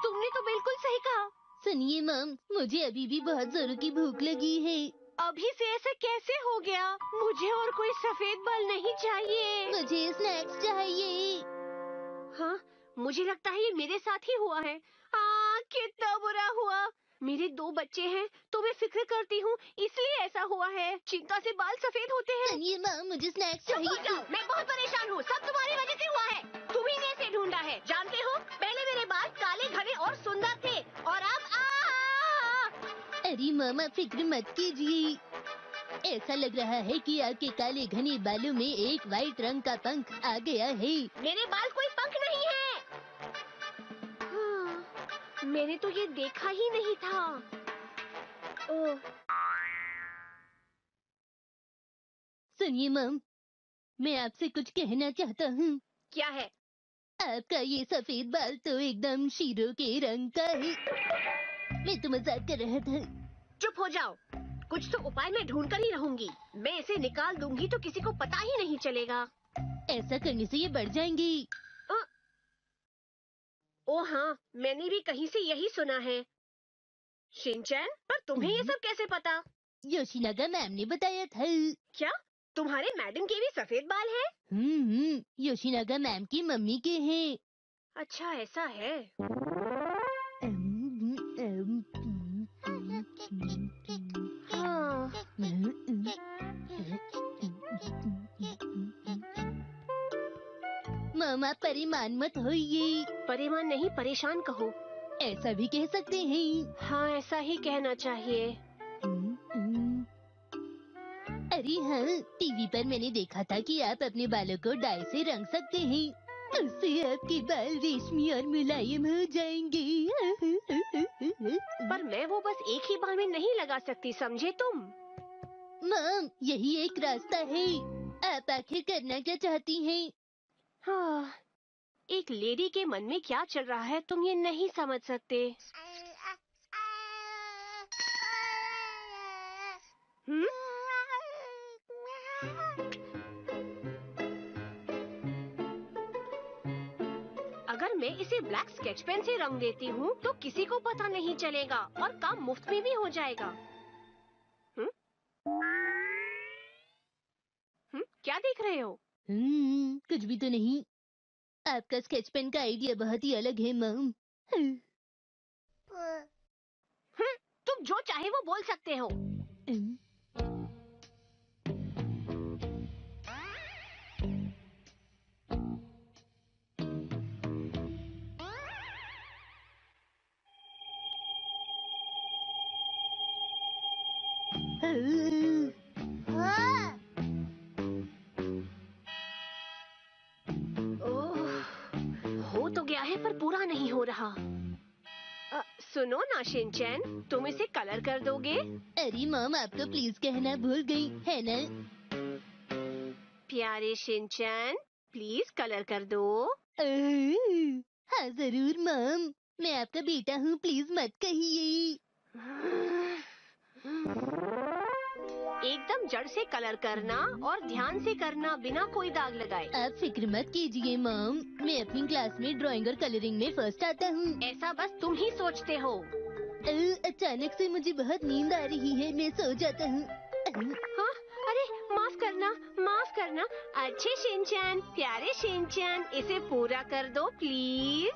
तुमने तो बिल्कुल सही कहा। सुनिए मॉम, मुझे अभी भी बहुत जोरों की भूख लगी है। अभी से ऐसे कैसे हो गया? मुझे और कोई सफेद बाल नहीं चाहिए। मुझे स्नैक्स चाहिए। हाँ, मुझे लगता है ये मेरे साथ ही हुआ है। कितना बुरा हुआ। मेरे 2 बच्चे हैं तो मैं फिक्र करती हूँ, इसलिए ऐसा हुआ है। चिंता से बाल सफेद होते हैं। सुनिए मॉम, मुझे स्नैक्स चुप हो चाहिए। जाओ, मैं बहुत परेशान हूँ। सब तुम्हारी वजह से हुआ है। तुम्ही ने इसे ढूंढा है। जानते हो, पहले मेरे बाल काले घने और सुंदर थे और अब अरे मॉम, आप फिक्र मत कीजिए। ऐसा लग रहा है कि आपके काले घने बालों में एक वाइट रंग का पंख आ गया है। मेरे बाल कोई पंख नहीं है। मैंने तो ये देखा ही नहीं था। ओह, सुनिए मॉम, मैं आपसे कुछ कहना चाहता हूँ। क्या है? आपका ये सफेद बाल तो एकदम शीरों के रंग का है। मैं तो मजाक कर रहा था। चुप हो जाओ। कुछ तो उपाय मैं ढूंढ कर ही रहूंगी। मैं इसे निकाल दूंगी तो किसी को पता ही नहीं चलेगा। ऐसा करने से ये बढ़ जाएंगी। ओ हाँ, मैंने भी कहीं से यही सुना है। शिनचैन, पर तुम्हें ये सब कैसे पता? योशिनागा मैम ने बताया था। क्या तुम्हारे मैडम के भी सफेद बाल हैं? योशिनागा मैम की मम्मी के हैं। अच्छा, ऐसा है। हाँ। मामा, परेशान मत होइए। परेशान नहीं, परेशान कहो। ऐसा भी कह सकते हैं। हाँ, ऐसा ही कहना चाहिए। अरे हाँ, टीवी पर मैंने देखा था कि आप अपने बालों को डाई से रंग सकते हैं। उससे आपके बाल रेशमी और मुलायम हो जाएंगे। पर मैं वो बस एक ही बाल में नहीं लगा सकती, समझे तुम? मॉम, यही एक रास्ता है। आप आखिर करना क्या चाहती हैं? हाँ, एक लेडी के मन में क्या चल रहा है तुम ये नहीं समझ सकते। अगर मैं इसे ब्लैक स्केच पेन से रंग देती हूँ तो किसी को पता नहीं चलेगा और काम मुफ्त में भी हो जाएगा। क्या देख रहे हो? कुछ भी तो नहीं। आपका स्केच पेन का आइडिया बहुत ही अलग है मॉम। तुम जो चाहे वो बोल सकते हो। हो तो गया है पर पूरा नहीं हो रहा। सुनो ना शिनचैन, तुम इसे कलर कर दोगे? अरे मॉम, आप तो प्लीज कहना भूल गई है ना। प्यारे शिनचैन, प्लीज कलर कर दो। हाँ जरूर मॉम, मैं आपका बेटा हूँ, प्लीज मत कहिए। एकदम जड़ से कलर करना और ध्यान से करना, बिना कोई दाग लगाए। आप फिक्र मत कीजिए मॉम, मैं अपनी क्लास में ड्राइंग और कलरिंग में फर्स्ट आता हूँ। ऐसा बस तुम ही सोचते हो। अचानक से मुझे बहुत नींद आ रही है, मैं सो जाता हूँ। हाँ? अरे माफ करना, माफ करना। अच्छे शिनचैन, प्यारे शिनचैन, इसे पूरा कर दो प्लीज।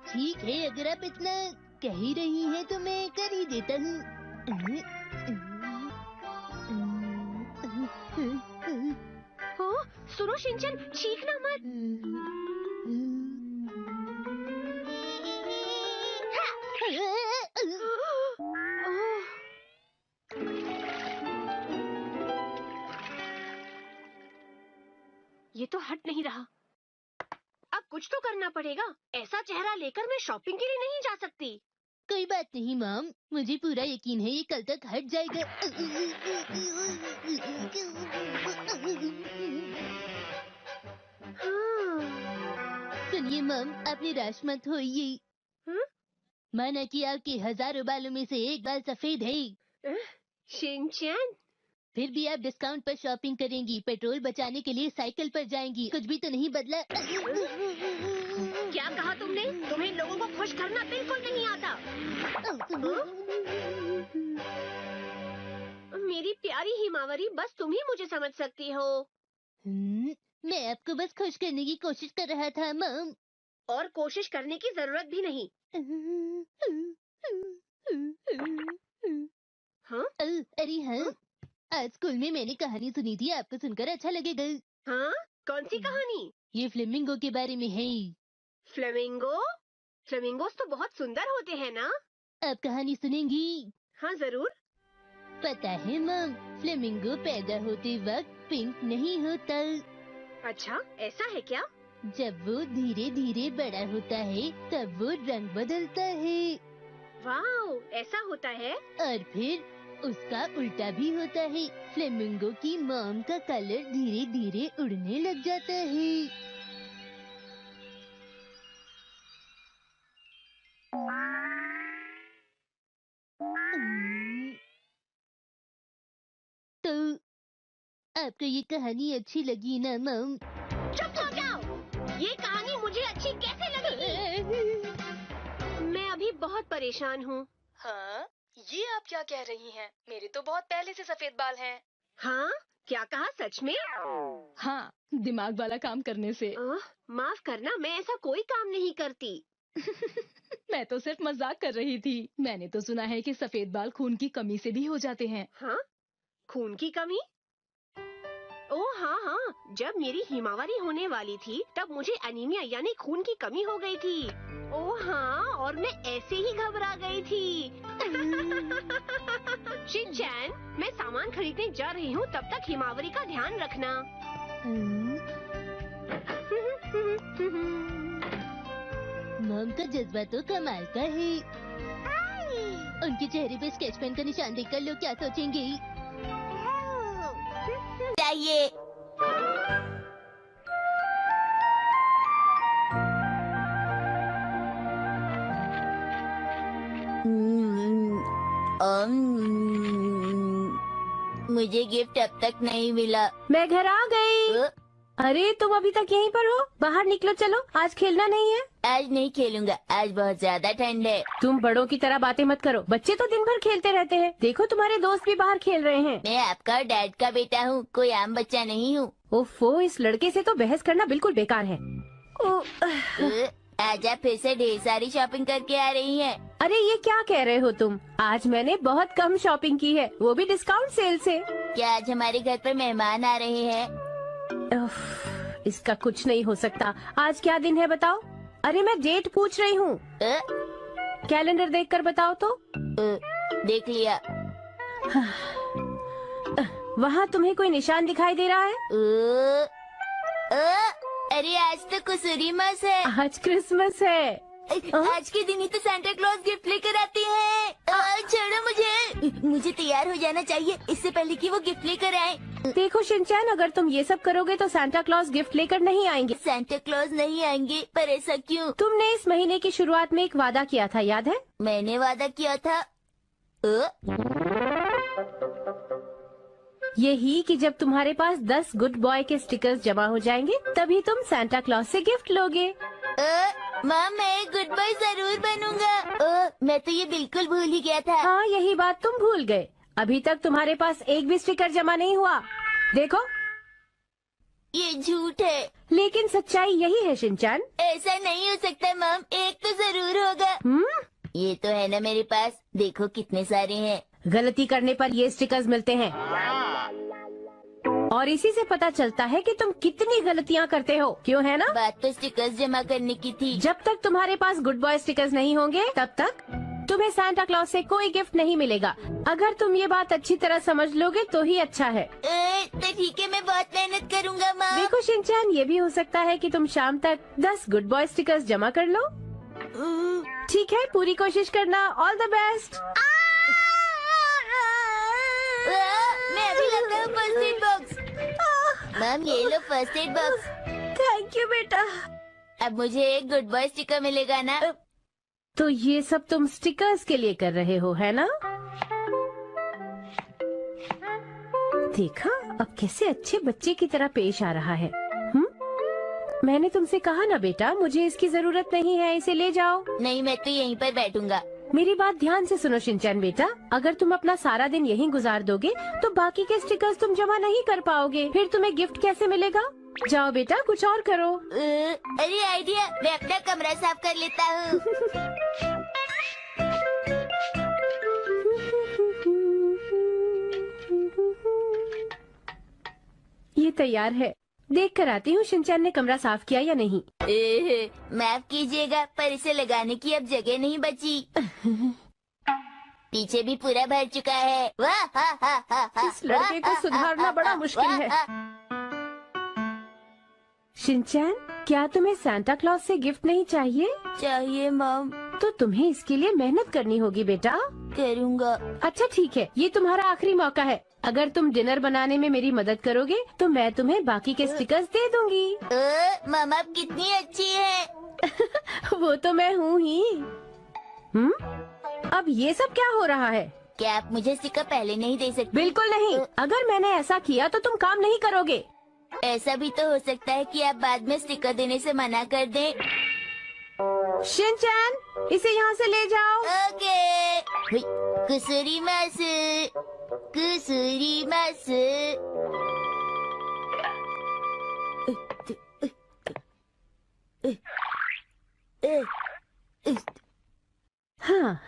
ठीक है, अगर आप इतना कह ही रही हैं तो मैं कर ही देता हूँ। हाँ, सुनो शिनचैन, चीखना मत। ये तो हट नहीं रहा। अब कुछ तो करना पड़ेगा। ऐसा चेहरा लेकर मैं शॉपिंग के लिए नहीं जा सकती। कोई बात नहीं मॉम, मुझे पूरा यकीन है ये कल तक हट जाएगा। सुनिए मॉम, आप निराश मत होइए। माना कि आपके हजारों बालों में से एक बाल सफेद है, शिनचैन, फिर भी आप डिस्काउंट पर शॉपिंग करेंगी, पेट्रोल बचाने के लिए साइकिल पर जाएंगी, कुछ भी तो नहीं बदला। क्या कहा तुमने? तुम्हें लोगों को खुश करना बिल्कुल नहीं आता। मेरी प्यारी हिमावरी, बस तुम ही मुझे समझ सकती हो। मैं आपको बस खुश करने की कोशिश कर रहा था मॉम। और कोशिश करने की जरूरत भी नहीं। हाँ? अरे हाँ, आज स्कूल में मैंने कहानी सुनी थी, आपको सुनकर अच्छा लगेगा। हाँ? कौन सी कहानी? ये फ्लेमिंगो के बारे में है। फ्लेमिंगो? फ्लेमिंगोस तो बहुत सुंदर होते हैं ना? आप कहानी सुनेंगी? हाँ जरूर। पता है मॉम, फ्लेमिंगो पैदा होते वक्त पिंक नहीं होता। अच्छा, ऐसा है क्या? जब वो धीरे धीरे बड़ा होता है तब वो रंग बदलता है। वाओ, ऐसा होता है? और फिर उसका उल्टा भी होता है। फ्लेमिंगो की मॉम का कलर धीरे धीरे उड़ने लग जाता है। तो आपको ये कहानी अच्छी लगी ना मॉम? चुप हो जाओ! ये कहानी मुझे अच्छी कैसे लगेगी? मैं अभी बहुत परेशान हूँ। हाँ? ये आप क्या कह रही हैं? मेरे तो बहुत पहले से सफेद बाल हैं। हाँ? क्या कहा, सच में? हाँ, दिमाग वाला काम करने से। माफ करना, मैं ऐसा कोई काम नहीं करती। मैं तो सिर्फ मजाक कर रही थी। मैंने तो सुना है कि सफेद बाल खून की कमी से भी हो जाते हैं। हाँ? खून की कमी? ओह हाँ हाँ, जब मेरी हिमावरी होने वाली थी तब मुझे एनीमिया यानी खून की कमी हो गई थी। ओह हाँ, और मैं ऐसे ही घबरा गई थी। शिनचैन, मैं सामान खरीदने जा रही हूँ, तब तक हिमावरी का ध्यान रखना। मॉम का जज्बा तो कमाल का है। उनके चेहरे पे स्केच पेन का निशान देखकर लोग क्या सोचेंगे? चाहिए। मुझे गिफ्ट अब तक नहीं मिला। मैं घर आ गई। अरे तुम अभी तक यहीं पर हो? बाहर निकलो, चलो, आज खेलना नहीं है। आज नहीं खेलूंगा, आज बहुत ज्यादा ठंड है। तुम बड़ों की तरह बातें मत करो, बच्चे तो दिन भर खेलते रहते हैं। देखो तुम्हारे दोस्त भी बाहर खेल रहे हैं। मैं आपका और डैड का बेटा हूँ, कोई आम बच्चा नहीं हूँ। ओफो, इस लड़के से तो बहस करना बिल्कुल बेकार है। आज आप फिर से ढेर सारी शॉपिंग करके आ रही हैं। अरे ये क्या कह रहे हो तुम? आज मैंने बहुत कम शॉपिंग की है, वो भी डिस्काउंट सेल से। क्या आज हमारे घर पर मेहमान आ रहे हैं? इसका कुछ नहीं हो सकता। आज क्या दिन है बताओ? अरे मैं डेट पूछ रही हूँ। कैलेंडर देखकर बताओ तो। देख लिया। वहाँ तुम्हें कोई निशान दिखाई दे रहा है? अरे आज तो कुसूरी मास है। आज क्रिसमस है। आज के दिन ही तो सांता क्लॉज गिफ्ट लेकर आती है। छोड़ो मुझे तैयार हो जाना चाहिए इससे पहले कि वो गिफ्ट लेकर आए। देखो शिनचैन, अगर तुम ये सब करोगे तो सांता क्लॉज गिफ्ट लेकर नहीं आएंगे। सांता क्लॉज नहीं आएंगे? पर ऐसा क्यों? तुमने इस महीने की शुरुआत में एक वादा किया था, याद है? मैंने वादा किया था यही कि जब तुम्हारे पास 10 गुड बॉय के स्टिकर्स जमा हो जाएंगे तभी तुम सांता क्लॉज से गिफ्ट लोगे। माँ, मैं गुड बॉय जरूर बनूंगा। मैं तो ये बिल्कुल भूल ही गया था। हाँ, यही बात तुम भूल गए। अभी तक तुम्हारे पास एक भी स्टिकर जमा नहीं हुआ। देखो, ये झूठ है। लेकिन सच्चाई यही है शिनचैन। ऐसा नहीं हो सकता मॉम, एक तो जरूर होगा। ये तो है ना मेरे पास, देखो कितने सारे हैं। गलती करने पर ये स्टिकर्स मिलते हैं और इसी से पता चलता है कि तुम कितनी गलतियाँ करते हो, क्यों है ना? बात तो स्टिकर्स जमा करने की थी। जब तक तुम्हारे पास गुड बॉय स्टिकर्स नहीं होंगे तब तक तुम्हें सांता क्लॉज से कोई गिफ्ट नहीं मिलेगा। अगर तुम ये बात अच्छी तरह समझ लोगे तो ही अच्छा है। तो ठीक है, मैं बहुत मेहनत करूँगा माँ। देखो शिनचैन, ये भी हो सकता है कि तुम शाम तक 10 गुड बॉय स्टिकर्स जमा कर लो। ठीक है, पूरी कोशिश करना। All the best. मैं अभी लाता हूँ फर्स्ट एड बॉक्स। मैम, ये लो first aid box. Thank you बेटा। अब मुझे एक गुड बॉय स्टिकर मिलेगा ना? तो ये सब तुम स्टिकर्स के लिए कर रहे हो, है ना? देखा, अब कैसे अच्छे बच्चे की तरह पेश आ रहा है। मैंने तुमसे कहा ना बेटा, मुझे इसकी जरूरत नहीं है, इसे ले जाओ। नहीं, मैं तो यहीं पर बैठूंगा। मेरी बात ध्यान से सुनो शिनचैन बेटा, अगर तुम अपना सारा दिन यहीं गुजार दोगे तो बाकी के स्टिकर्स तुम जमा नहीं कर पाओगे। फिर तुम्हें गिफ्ट कैसे मिलेगा? जाओ बेटा, कुछ और करो। अरे आइडिया, मैं अपना कमरा साफ कर लेता हूँ। ये तैयार है, देख कर आती हूँ शिनचैन ने कमरा साफ किया या नहीं। माफ कीजिएगा, पर इसे लगाने की अब जगह नहीं बची। पीछे भी पूरा भर चुका है। वाह, हा, हा, हा, हा, इस लड़के को सुधारना बड़ा मुश्किल है। शिनचैन, क्या तुम्हें सांता क्लॉज से गिफ्ट नहीं चाहिए? चाहिए मॉम। तो तुम्हें इसके लिए मेहनत करनी होगी बेटा। करूँगा। अच्छा ठीक है, ये तुम्हारा आखिरी मौका है। अगर तुम डिनर बनाने में मेरी मदद करोगे तो मैं तुम्हें बाकी के स्टिकर्स दे दूंगी। मामा आप कितनी अच्छी है। वो तो मैं हूँ ही। अब ये सब क्या हो रहा है? क्या आप मुझे स्टिकर पहले नहीं दे सकते? बिल्कुल नहीं। अगर मैंने ऐसा किया तो तुम काम नहीं करोगे। ऐसा भी तो हो सकता है कि आप बाद में स्टिकर देने से मना कर दें। शिनचैन, इसे यहाँ से ले जाओ। ओके। कुसूरी मास, कुसूरी मास। हाँ,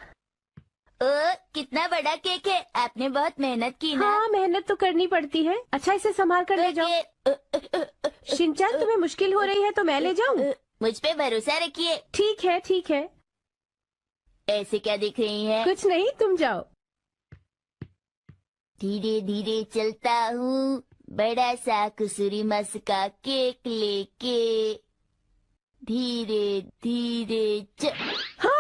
कितना बड़ा केक है। आपने बहुत मेहनत की ना? हाँ, मेहनत तो करनी पड़ती है। अच्छा, इसे संभाल कर ले जाओ। शिनचैन, तुम्हें मुश्किल हो रही है तो मैं ले जाऊँ? मुझ पे भरोसा रखिए। ठीक है, ठीक है। ऐसे क्या दिख रही हैं? कुछ नहीं, तुम जाओ। धीरे धीरे चलता हूँ, बड़ा सा कुसूरी मास का केक लेके। धीरे धीरे हाँ?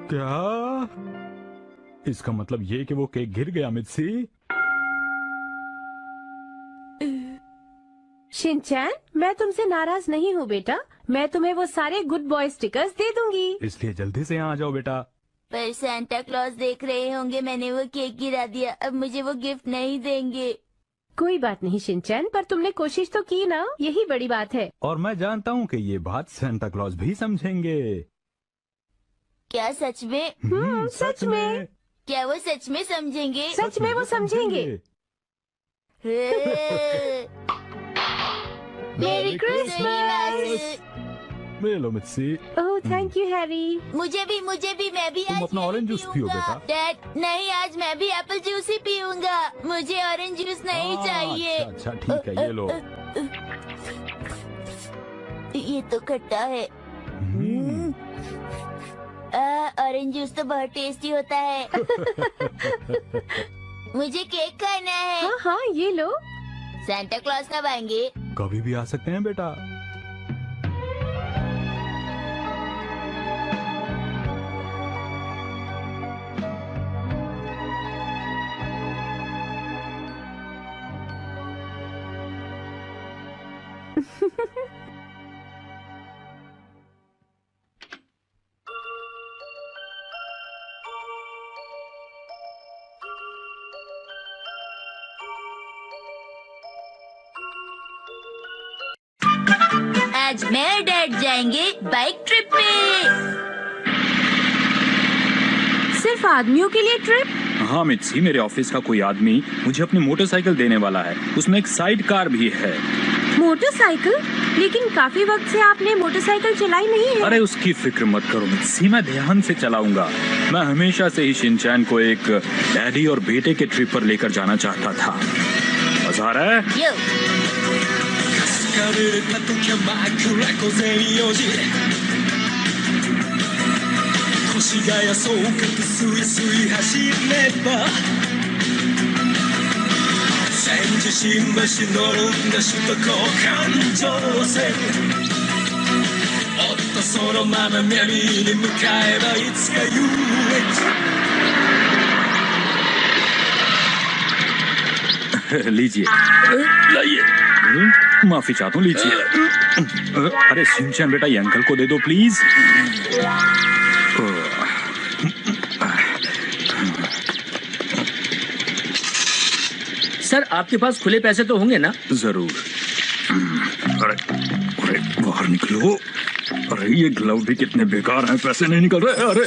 क्या? इसका मतलब ये कि वो केक गिर गया मित्सी? शिनचैन, मैं तुमसे नाराज नहीं हूँ बेटा। मैं तुम्हें वो सारे गुड बॉय स्टिकर्स दे दूंगी। इसलिए जल्दी से यहाँ आ जाओ बेटा। पर सांता क्लॉज देख रहे होंगे मैंने वो केक गिरा दिया, अब मुझे वो गिफ्ट नहीं देंगे। कोई बात नहीं शिनचैन, पर तुमने कोशिश तो की ना, यही बड़ी बात है। और मैं जानता हूँ कि ये बात सांता क्लॉज भी समझेंगे। क्या सच में? सच में। क्या वो सच में समझेंगे? सच में वो समझेंगे। Merry Christmas. ले लो Mitsy. Oh thank you Harry. मुझे भी मैं भी तुम आज अपना यही ऑरेंज जूस पियो पीऊंगा। बेटा। डैड नहीं, आज मैं भी एप्पल जूस ही पीऊंगा। मुझे ऑरेंज जूस नहीं चाहिए। अच्छा ठीक है, ये लो। ये तो खट्टा है। ऑरेंज जूस तो बहुत टेस्टी होता है। मुझे केक खाना है। हाँ हाँ ये लो। सांता क्लॉज कब आएंगे? कभी भी आ सकते हैं बेटा। आज मैं और डैड जाएंगे बाइक ट्रिप पे। सिर्फ आदमियों के लिए ट्रिप? हाँ मित्सी, मेरे ऑफिस का कोई आदमी मुझे अपनी मोटरसाइकिल देने वाला है। उसमें एक साइड कार भी है। मोटरसाइकिल? लेकिन काफी वक्त से आपने मोटरसाइकिल चलाई नहीं है। अरे उसकी फिक्र मत करो मित्सी, मैं ध्यान से चलाऊंगा। मैं हमेशा से ही शिनचैन को एक डैडी और बेटे के ट्रिप पर लेकर जाना चाहता था। मजा आ रहा है? यो। लीजिए, लाइए। माफी चाहता हूँ, लीजिए। अरे शिनचैन बेटा, ये अंकल को दे दो प्लीज। सर आपके पास खुले पैसे तो होंगे ना? जरूर। अरे अरे बाहर निकलो। अरे ये ग्लव भी कितने बेकार हैं, पैसे नहीं निकल रहे। अरे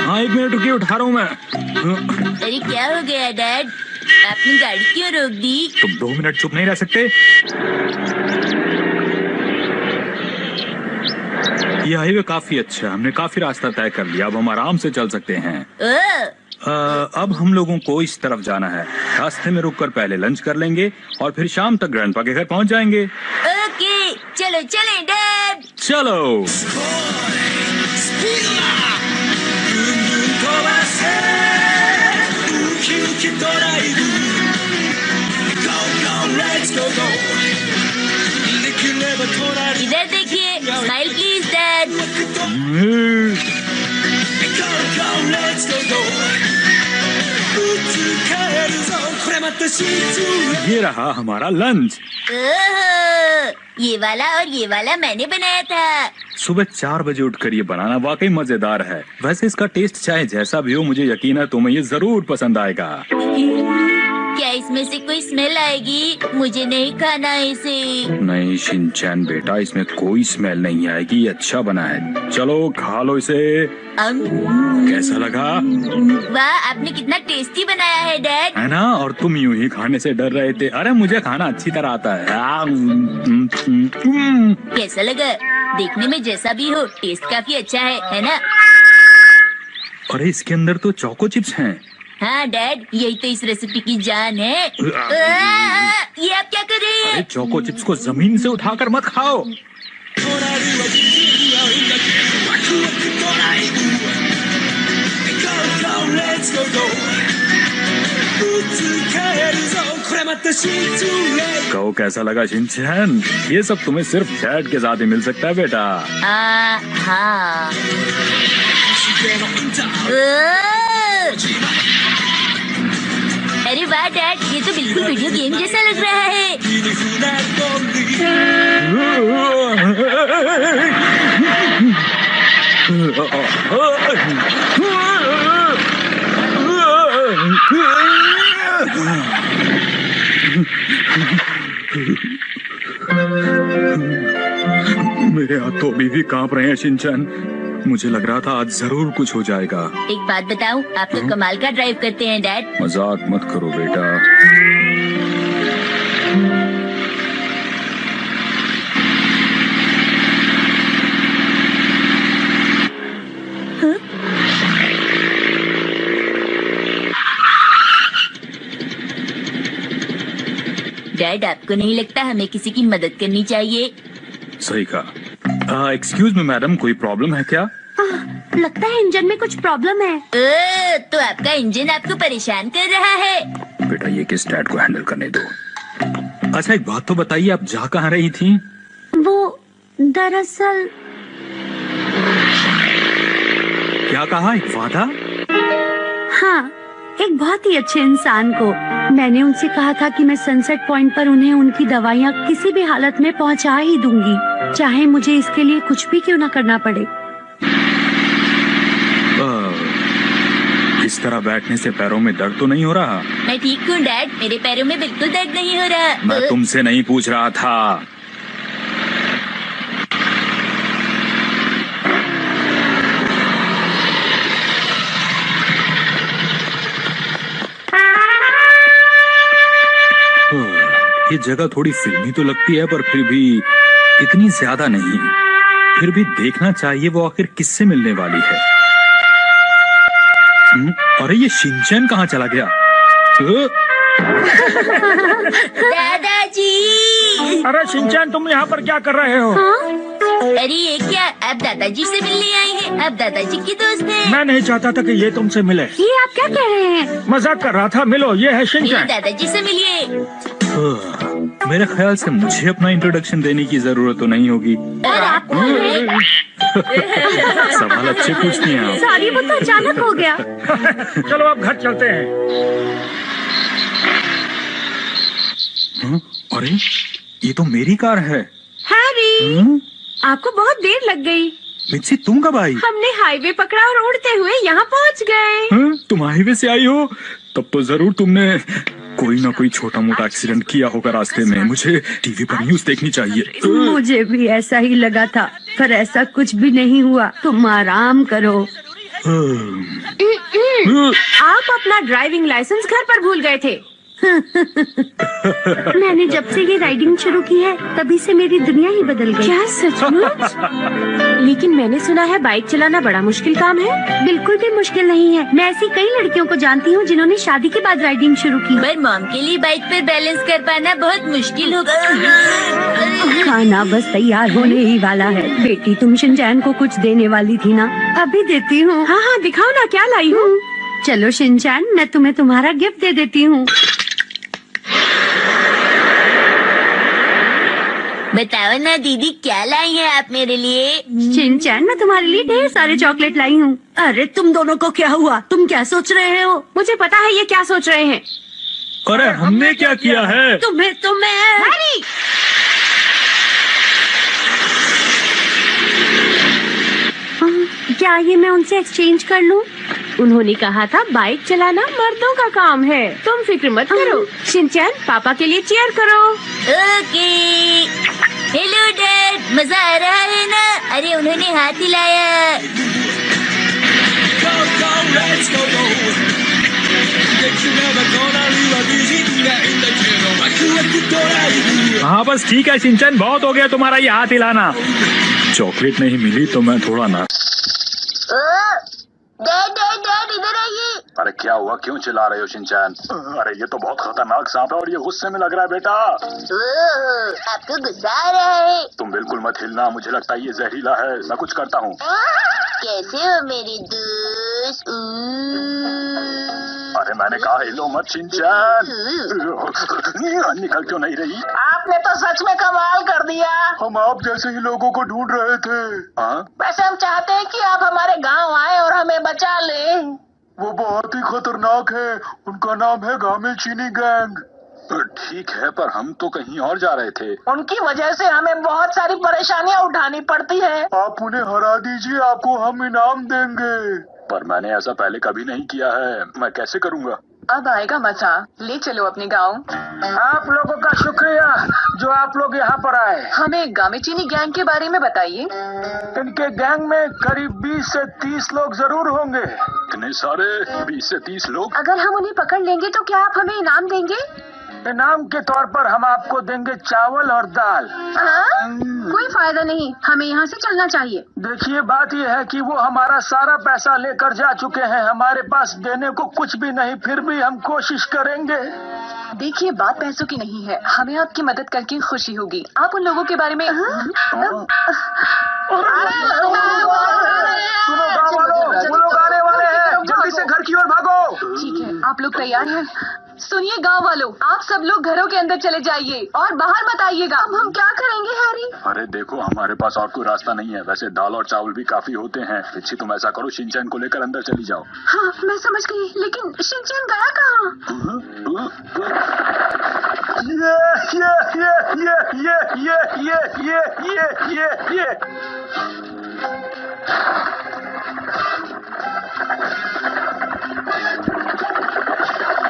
हाँ 1 मिनट रुकिए, उठा रहा हूँ मैं। अरे क्या हो गया डैड? आपने गाड़ी क्यों रोक दी? तुम 2 मिनट चुप नहीं रह सकते? ये हाईवे काफी अच्छा है, हमने काफी रास्ता तय कर लिया। अब हम आराम से चल सकते हैं। अब हम लोगों को इस तरफ जाना है। रास्ते में रुककर पहले लंच कर लेंगे और फिर शाम तक ग्रैंडपा के घर पहुंच जाएंगे। ओके, चलो चलें डैड। चलो। इधर देखिए, स्माइल प्लीज डैड। ये रहा हमारा लंच। ये वाला और ये वाला मैंने बनाया था। सुबह 4 बजे उठकर ये बनाना वाकई मजेदार है। वैसे इसका टेस्ट चाहे जैसा भी हो, मुझे यकीन है तुम्हें ये जरूर पसंद आएगा। क्या इसमें से कोई स्मेल आएगी? मुझे नहीं खाना इसे। नहीं शिनचैन बेटा, इसमें कोई स्मेल नहीं आएगी। ये अच्छा बना है, चलो खा लो इसे। कैसा लगा? वाह, आपने कितना टेस्टी बनाया है डैड। है ना? और तुम यूं ही खाने से डर रहे थे। अरे मुझे खाना अच्छी तरह आता है। कैसा लगा? देखने में जैसा भी हो, टेस्ट काफी अच्छा है ना? अरे इसके अंदर तो चोको चिप्स हैं। हाँ डैड, यही तो इस रेसिपी की जान है। ये आप क्या कर रहे हैं? अरे चोको चिप्स को जमीन से उठाकर मत खाओ। कहो कैसा लगा शिनचैन? ये सब तुम्हें सिर्फ डैड के साथ ही मिल सकता है बेटा। हाँ। अरे वाह डैड, ये तो बिल्कुल वीडियो गेम जैसा लग रहा है। मेरे हाथ तो अभी भी कांप रहे हैं शिनचैन। मुझे लग रहा था आज जरूर कुछ हो जाएगा। एक बात बताऊं, आप तो कमाल का ड्राइव करते हैं डैड। मजाक मत करो बेटा। डैड, आपको नहीं लगता हमें किसी की मदद करनी चाहिए? सही कहा। एक्सक्यूज मी मैडम, कोई प्रॉब्लम है क्या? लगता है इंजन में कुछ प्रॉब्लम है। तो आपका इंजन आपको परेशान कर रहा है? बेटा ये किस डैड को हैंडल करने दो। अच्छा एक बात तो बताइए, आप जा कहाँ रही थी? वो दरअसल क्या कहा? एक वादा? हाँ, एक बहुत ही अच्छे इंसान को। मैंने उनसे कहा था कि मैं सनसेट पॉइंट पर उन्हें उनकी दवाइयाँ किसी भी हालत में पहुँचा ही दूंगी, चाहे मुझे इसके लिए कुछ भी क्यों न करना पड़े। इस तरह बैठने से पैरों में दर्द तो नहीं हो रहा? मैं ठीक हूँ डैड, मेरे पैरों में बिल्कुल दर्द नहीं हो रहा। मैं तुमसे नहीं पूछ रहा था। ये जगह थोड़ी फिल्मी तो लगती है, पर फिर भी इतनी ज्यादा नहीं। फिर भी देखना चाहिए वो आखिर किससे मिलने वाली है। अरे ये शिनचैन कहाँ चला गया? दादाजी! अरे शिनचैन, तुम यहाँ पर क्या कर रहे हो? अरे ये क्या, आप दादाजी से मिलने आए हैं? आप दादाजी की दोस्त हैं? मैं नहीं चाहता था कि ये तुमसे मिले। ये आप क्या कह रहे हैं? मजाक कर रहा था। मिलो, ये है मेरे शिनचैन। दादाजी से मिलिए। मेरे ख्याल से मुझे अपना इंट्रोडक्शन देने की जरूरत तो नहीं होगी। और आप कौन हैं? सवाल अच्छे पूछती हैं आप। सॉरी, वो तो अचानक हो गया। चलो अब घर चलते हैं। अरे ये तो मेरी कार है। हैरी, आपको बहुत देर लग गई। मित्सी तुम कब आई? हमने हाईवे पकड़ा और उड़ते हुए यहाँ पहुँच गए। तुम हाईवे से आई हो? तब तो जरूर तुमने कोई ना कोई छोटा मोटा एक्सीडेंट किया होगा रास्ते में। मुझे टीवी पर न्यूज देखनी चाहिए। मुझे भी ऐसा ही लगा था, पर ऐसा कुछ भी नहीं हुआ। तुम आराम करो। आप अपना ड्राइविंग लाइसेंस घर पर भूल गए थे। मैंने जब से ये राइडिंग शुरू की है, तभी से मेरी दुनिया ही बदल गई। क्या सचमुच? लेकिन मैंने सुना है बाइक चलाना बड़ा मुश्किल काम है। बिल्कुल भी मुश्किल नहीं है। मैं ऐसी कई लड़कियों को जानती हूँ जिन्होंने शादी के बाद राइडिंग शुरू की। पर मॉम के लिए बाइक पर बैलेंस कर पाना बहुत मुश्किल होगा। खाना बस तैयार होने ही वाला है। बेटी, तुम शिनचैन को कुछ देने वाली थी ना? अभी देती हूँ। हाँ हाँ, दिखाओ ना क्या लाई हूँ। चलो शिनचैन, मैं तुम्हें तुम्हारा गिफ्ट दे देती हूँ। बताओ ना दीदी, क्या लाई हैं आप मेरे लिए? शिनचैन, मैं तुम्हारे लिए ढेर सारे चॉकलेट लाई हूँ। अरे तुम दोनों को क्या हुआ? तुम क्या सोच रहे हो? मुझे पता है ये क्या सोच रहे हैं। अरे हमने क्या किया है? तुम्हें हैरी! क्या ये मैं उनसे एक्सचेंज कर लूं? उन्होंने कहा था बाइक चलाना मर्दों का काम है। तुम फिक्र मत करो। शिनचैन, पापा के लिए चीयर करो। ओके। हेलो डैड, मजा आ रहा है ना? अरे उन्होंने हाथ हिलाया। हाँ बस ठीक है शिनचैन, बहुत हो गया तुम्हारा ये हाथ हिलाना। चॉकलेट नहीं मिली तो मैं थोड़ा ना। डैड इधर आइए। अरे क्या हुआ, क्यों चिल्ला रहे हो शिनचैन? अरे ये तो बहुत खतरनाक सांप है और ये गुस्से में लग रहा है बेटा। आपको गुस्सा आ रहा है? तुम बिल्कुल मत हिलना, मुझे लगता है ये जहरीला है। मैं कुछ करता हूँ। कैसे हो मेरी दोस्त? अरे मैंने कहा हिलो मत शिनचैन। निकल क्यों नहीं रही? आपने तो सच में कमाल कर दिया। हम आप जैसे ही लोगों को ढूंढ रहे थे। वैसे हम चाहते हैं कि आप हमारे गांव आए और हमें बचा लें। वो बहुत ही खतरनाक है। उनका नाम है गामिल चीनी गैंग। ठीक है, पर हम तो कहीं और जा रहे थे। उनकी वजह से हमें बहुत सारी परेशानियां उठानी पड़ती है। आप उन्हें हरा दीजिए, आपको हम इनाम देंगे। पर मैंने ऐसा पहले कभी नहीं किया है, मैं कैसे करूँगा? अब आएगा मजा। ले चलो अपने गांव। आप लोगों का शुक्रिया जो आप लोग यहाँ पर आए। हमें गामेचीनी गैंग के बारे में बताइए। इनके गैंग में करीब 20 से 30 लोग जरूर होंगे। इतने सारे? 20 से 30 लोग? अगर हम उन्हें पकड़ लेंगे तो क्या आप हमें इनाम देंगे? इनाम के तौर पर हम आपको देंगे चावल और दाल। कोई फायदा नहीं, हमें यहाँ से चलना चाहिए। देखिए, बात यह है कि वो हमारा सारा पैसा लेकर जा चुके हैं। हमारे पास देने को कुछ भी नहीं, फिर भी हम कोशिश करेंगे। देखिए, बात पैसों की नहीं है, हमें आपकी मदद करके खुशी होगी। आप उन लोगों के बारे में वो लोग आने वाले हैं, जल्दी से घर की ओर भागो। ठीक है, आप लोग तैयार हैं? सुनिए गांव वालों, आप सब लोग घरों के अंदर चले जाइए और बाहर मत आइएगा। अब हम क्या करेंगे हैरी? अरे देखो, हमारे पास और कोई रास्ता नहीं है। वैसे दाल और चावल भी काफी होते हैं। पिच्छी, तुम ऐसा करो, शिनचैन को लेकर अंदर चली जाओ। हाँ, मैं समझ गई, लेकिन शिनचैन गया कहाँ? ये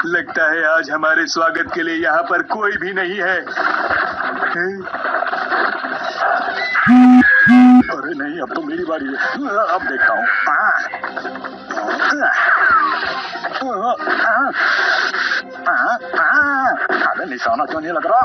लगता है आज हमारे स्वागत के लिए यहाँ पर कोई भी नहीं है। अरे नहीं, अब तो मेरी बारी है। अब देखता हूँ। अरे निशाना क्यों नहीं लग रहा?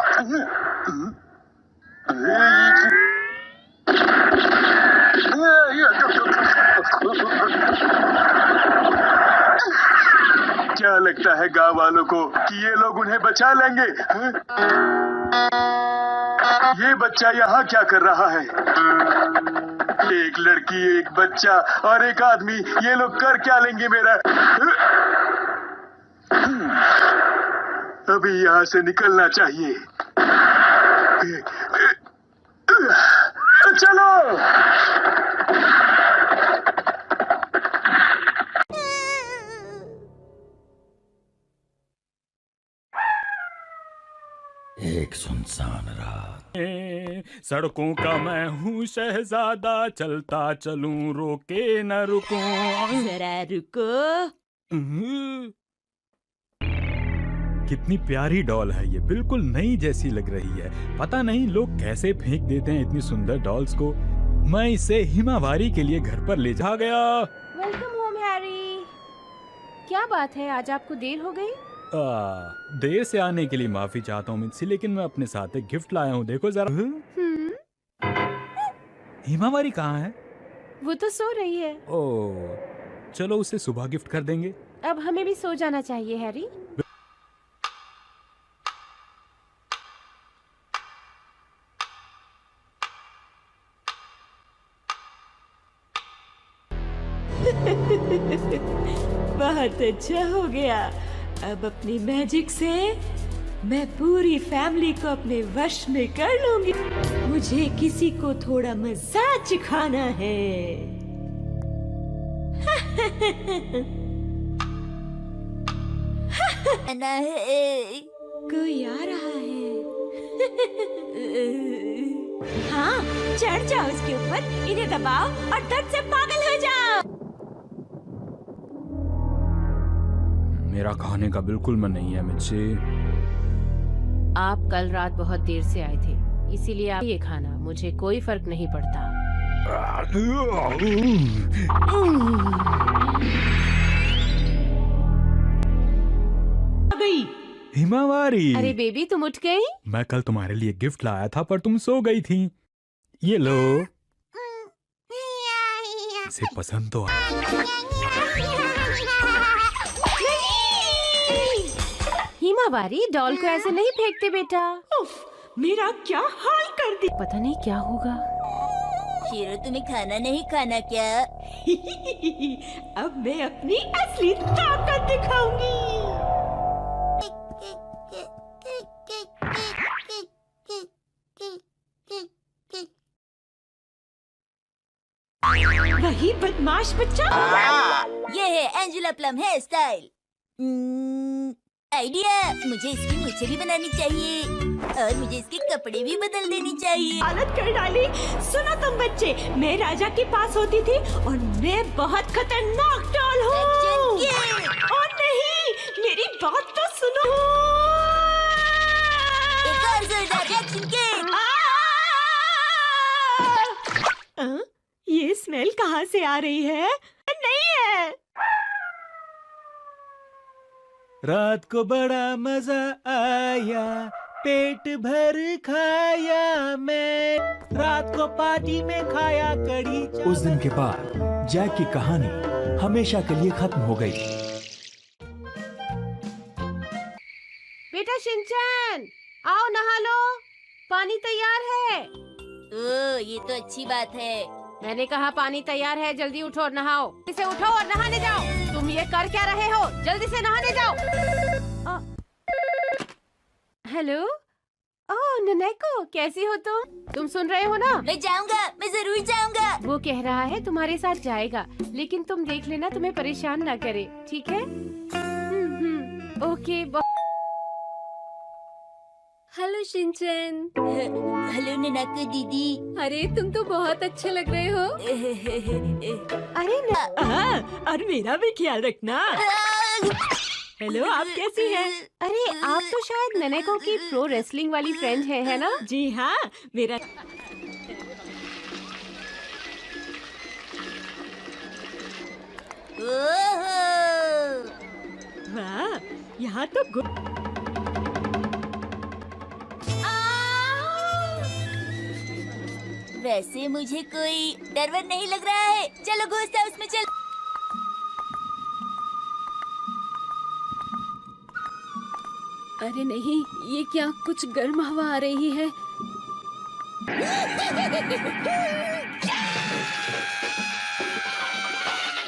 क्या लगता है गांव वालों को कि ये लोग उन्हें बचा लेंगे? ये बच्चा यहाँ क्या कर रहा है? एक लड़की, एक बच्चा और एक आदमी, ये लोग कर क्या लेंगे मेरा? अभी यहाँ से निकलना चाहिए। चलो। एक सुनसान रात, सड़कों का मैं हूँ शहजादा, चलता चलूं रोके न रुकूं। जरा रुको। कितनी प्यारी डॉल है ये, बिल्कुल नई जैसी लग रही है। पता नहीं लोग कैसे फेंक देते हैं इतनी सुंदर डॉल्स को। मैं इसे हिमावारी के लिए घर पर ले जा गया। Welcome home Harry. क्या बात है, आज आपको देर हो गई? देर से आने के लिए माफी चाहता हूँ मित्सी, लेकिन मैं अपने साथ एक गिफ्ट लाया हूँ। देखो जरा। हिमावारी कहाँ है? वो तो सो रही है। ओह, चलो उसे सुबह गिफ्ट कर देंगे। अब हमें भी सो जाना चाहिए हैरी। बहुत अच्छा हो गया। अब अपनी मैजिक से मैं पूरी फैमिली को अपने वश में कर लूंगी। मुझे किसी को थोड़ा मजा चिखाना है। कोई आ रहा है। हाँ, चढ़ जाओ उसके ऊपर, इन्हें दबाओ और दर्द से पागल हो जाओ। मेरा खाने का बिल्कुल मन नहीं है मिर्ची। आप कल रात बहुत देर से आए थे, इसीलिए आप ये खाना, मुझे कोई फर्क नहीं पड़ता। हिमावारी, अरे बेबी, तुम उठ गई? मैं कल तुम्हारे लिए गिफ्ट लाया था पर तुम सो गई थी। ये लो। इसे पसंद तो आया। हिमावारी, डॉल को ऐसे नहीं फेंकते बेटा। मेरा क्या हाल कर दी। पता नहीं क्या होगा। शीरो, तुम्हें खाना नहीं खाना क्या? अब मैं अपनी असली ताकत दिखाऊंगी। वही बदमाश बच्चा। ये है Angela plum hair style. Idea, मुझे इसकी मूछें भी बनानी चाहिए और मुझे इसके कपड़े भी बदल देनी चाहिए। हालत कर डाली। सुनो तुम बच्चे, मैं राजा के पास होती थी और मैं बहुत खतरनाक डॉल हूँ। और नहीं, मेरी बात तो सुनो। एक और जोरदार एक्शन के। ये स्मेल कहाँ से आ रही है? नहीं है। रात को बड़ा मजा आया, पेट भर खाया मैं, रात को पार्टी में खाया कढ़ी। उस दिन के बाद जैक की कहानी हमेशा के लिए खत्म हो गई। बेटा शिनचैन, आओ नहा लो, पानी तैयार है। ये तो अच्छी बात है। मैंने कहा पानी तैयार है, जल्दी उठो और नहाओ। इसे उठो और नहाने जाओ। तुम ये कर क्या रहे हो? जल्दी से नहाने जाओ। हेलो, ओह ननेको, कैसी हो तुम सुन रहे हो ना? मैं जाऊंगा, मैं जरूर जाऊंगा। वो कह रहा है तुम्हारे साथ जाएगा, लेकिन तुम देख लेना तुम्हें परेशान ना करे, ठीक है? ओके। Hello Shinchan. हेलो ननाको दीदी। अरे तुम तो बहुत अच्छे लग रहे हो। अरे और मेरा भी ख्याल रखना। हेलो, आप कैसी हैं? अरे आप तो शायद ननेको की प्रो रेसलिंग वाली फ्रेंड है ना? जी हाँ, मेरा वाह, यहाँ तो वैसे मुझे कोई डर वर नहीं लग रहा है। चलो घोस्ट हाउस में चल। अरे नहीं, ये क्या, कुछ गर्म हवा आ रही है।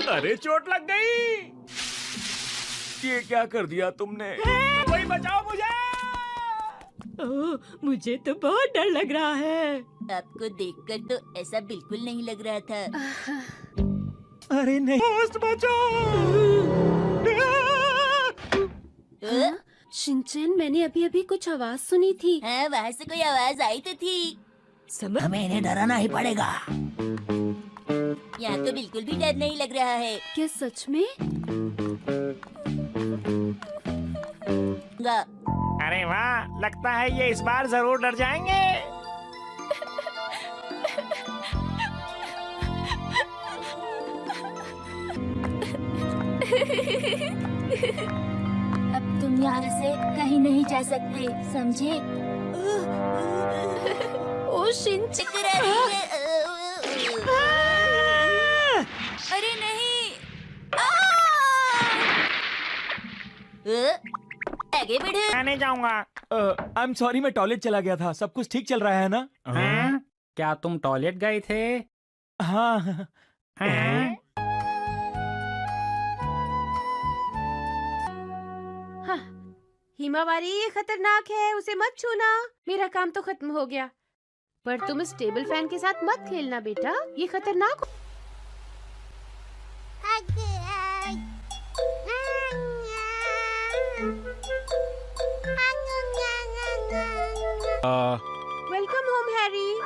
अरे चोट लग गई। ये क्या कर दिया तुमने? कोई बचाओ मुझे। ओह, मुझे तो बहुत डर लग रहा है। आपको देखकर तो ऐसा बिल्कुल नहीं लग रहा था। अरे नहीं, दोस्त बचाओ। शिनचैन, मैंने अभी अभी कुछ आवाज सुनी थी। हाँ, वहाँ से कोई आवाज आई तो थी। हमें इन्हें डराना ही पड़ेगा। यहाँ तो बिल्कुल भी डर नहीं लग रहा है। क्या सच में? अरे वाह, लगता है ये इस बार जरूर डर जाएंगे। अब तुम यहाँ से कहीं नहीं जा सकते, समझे? ओ शिनचैन, अरे नहीं। आगे बढ़ो। मैं नहीं जाऊंगा। आई एम सॉरी, मैं टॉयलेट चला गया था। सब कुछ ठीक चल रहा है ना? क्या तुम टॉयलेट गए थे? हाँ। हिमावारी, ये खतरनाक है, उसे मत छूना। मेरा काम तो खत्म हो गया, पर तुम इस टेबल फैन के साथ मत खेलना बेटा, ये खतरनाक। Welcome home Harry.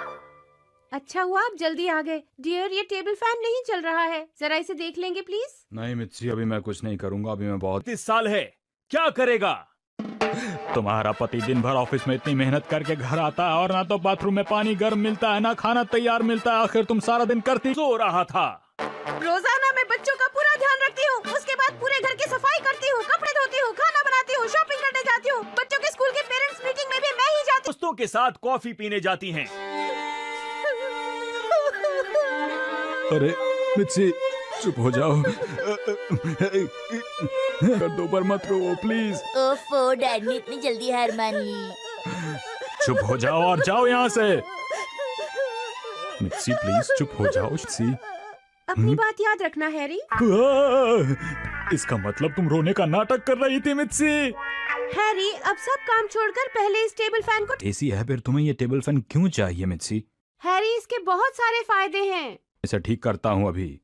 अच्छा हुआ आप जल्दी आ गए। डियर, ये टेबल फैन नहीं चल रहा है, जरा इसे देख लेंगे प्लीज। नहीं मित्सी, अभी मैं कुछ नहीं करूंगा। अभी मैं बहुत 30 साल है, क्या करेगा? तुम्हारा पति दिन भर ऑफिस में इतनी मेहनत करके घर आता है और ना तो बाथरूम में पानी गर्म मिलता है, ना खाना तैयार मिलता है। आखिर तुम सारा दिन करती सो रहा था। रोजाना मैं बच्चों का पूरा ध्यान रखती हूँ, उसके बाद पूरे घर की सफाई करती हूँ, कपड़े धोती हूँ, खाना बनाती हूँ, शॉपिंग करने जाती हूँ, बच्चों के स्कूल के पेरेंट्स मीटिंग में भी मैं ही जाती हूँ। दोस्तों के साथ कॉफी पीने जाती हैं। अरे मित्सी, चुप हो जाओ। दो पर मत रो प्लीज। ओफो, डैड ने इतनी जल्दी हार मान ली। चुप हो जाओ और जाओ यहाँ से। मित्सी प्लीज चुप हो जाओ। मित्सी, अपनी बात याद रखना हैरी। इसका मतलब तुम रोने का नाटक कर रही थी मित्सी। हैरी, अब सब काम छोड़कर पहले इस टेबल फैन को। ऐसी है, फिर तुम्हें ये टेबल फैन क्यों चाहिए मित्सी? हैरी, इसके बहुत सारे फायदे हैं। इसे ठीक करता हूँ अभी।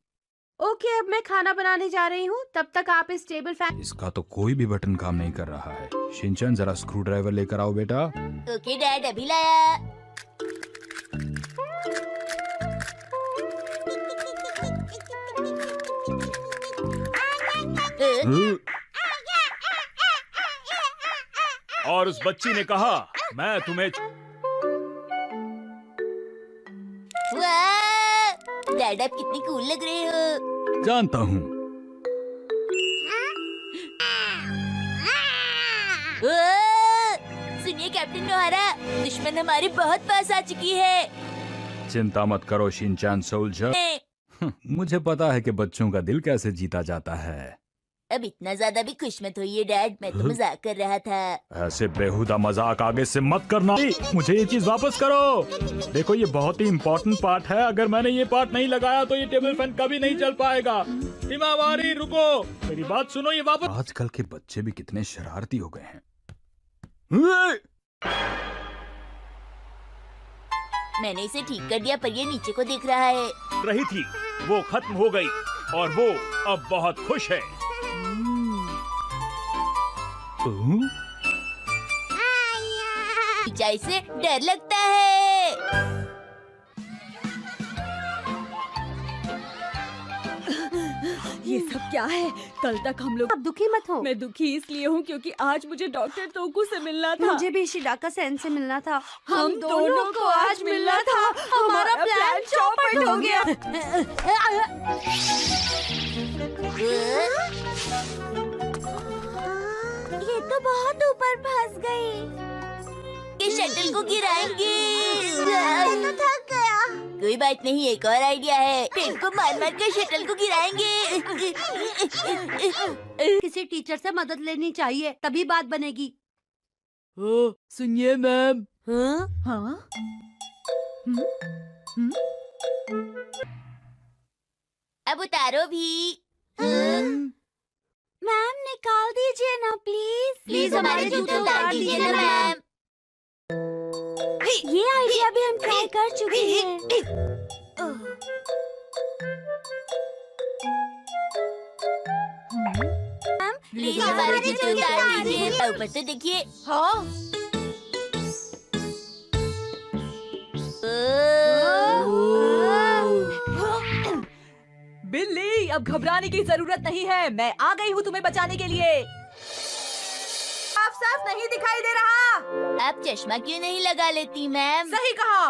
ओके, अब मैं खाना बनाने जा रही हूँ, तब तक आप इस टेबल फैन। इसका तो कोई भी बटन काम नहीं कर रहा है। शिनचैन, जरा स्क्रू ड्राइवर लेकर आओ बेटा। ओके डैड, अभी लाया। और उस बच्ची ने कहा, मैं तुम्हें। वाह, डैड आप कितनी कूल लग रहे हो। जानता हूँ। सुनिए कैप्टन नोहारा, दुश्मन हमारे बहुत पास आ चुकी है। चिंता मत करो शिनचैन सोल्जर। मुझे पता है कि बच्चों का दिल कैसे जीता जाता है। अब इतना ज्यादा भी खुश मत होइए डैड, मैं तो मजाक कर रहा था। ऐसे बेहुदा मजाक आगे से मत करना। मुझे ये चीज वापस करो। देखो ये बहुत ही इम्पोर्टेंट पार्ट है, अगर मैंने ये पार्ट नहीं लगाया तो ये टेबल फैन कभी नहीं चल पाएगा। हिमावारी रुको, मेरी बात सुनो, ये वापस। आजकल के बच्चे भी कितने शरारती हो गए हैं। मैंने इसे ठीक कर दिया पर ये नीचे को देख रहा है। रही थी, वो खत्म हो गई और वो अब बहुत खुश है। ऊंचाई से डर लगता है। ये सब क्या है? कल तक हम लोग। अब दुखी मत हो। मैं दुखी इसलिए हूँ क्योंकि आज मुझे डॉक्टर तोकू से मिलना था। मुझे भी शिडाका सेन से मिलना था। हम दोनों को आज मिलना था। हमारा प्लान चौपट हो गया। ये तो बहुत ऊपर फंस गई। ये शटल को गिराएंगे। मैं तो थक गया। कोई बात नहीं, एक और आइडिया है। पेन को मार मार कर शटल को गिराएंगे। किसी टीचर से मदद लेनी चाहिए, तभी बात बनेगी। सुनिए मैम। हाँ? अब उतारो भी। मैम निकाल दीजिए ना प्लीज। प्लीज हमारे जूते उतार दीजिए ना मैम। ये आइडिया भी हम ट्राई कर चुके हैं। प्लीज हमारे जूते उतार दीजिए। ऊपर तो देखिए। हाँ। बिल्ली, अब घबराने की जरूरत नहीं है। मैं आ गई हूँ तुम्हें बचाने के लिए। साफ साफ नहीं दिखाई दे रहा। आप चश्मा क्यों नहीं लगा लेती मैम? सही कहा।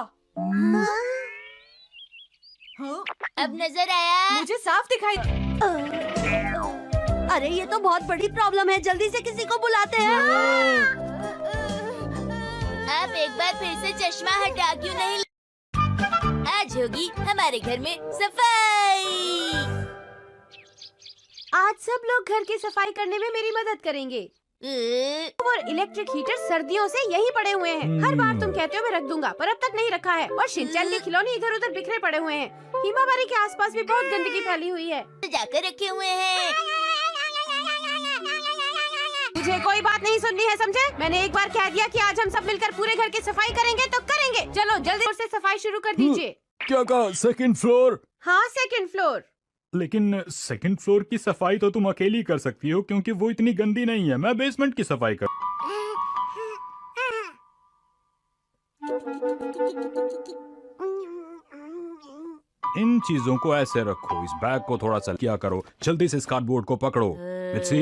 अब नजर आया? मुझे साफ दिखाई। अरे ये तो बहुत बड़ी प्रॉब्लम है, जल्दी से किसी को बुलाते हैं। आप एक बार फिर से चश्मा हटा क्यों नहीं? आज होगी हमारे घर में सफाई। आज सब लोग घर की सफाई करने में मेरी मदद करेंगे। और इलेक्ट्रिक हीटर सर्दियों से यहीं पड़े हुए हैं। हर बार तुम कहते हो मैं रख दूंगा, पर अब तक नहीं रखा है। और शिनचैन के खिलौने इधर उधर बिखरे पड़े हुए हैं। हिमावारी के आसपास भी बहुत गंदगी फैली हुई है। जाकर रखे हुए हैं। मुझे कोई बात नहीं सुननी है, समझे? मैंने एक बार कह दिया कि आज हम सब मिलकर पूरे घर की सफाई करेंगे तो करेंगे। चलो जल्दी से सफाई शुरू कर दीजिए। क्या कहा? Second floor? हाँ, सेकंड फ्लोर। लेकिन सेकंड फ्लोर की सफाई तो तुम अकेली कर सकती हो, क्योंकि वो इतनी गंदी नहीं है। मैं बेसमेंट की सफाई कर। इन चीजों को ऐसे रखो, इस बैग को थोड़ा सा किया करो। जल्दी से इस कार्डबोर्ड को पकड़ो। मित्सी,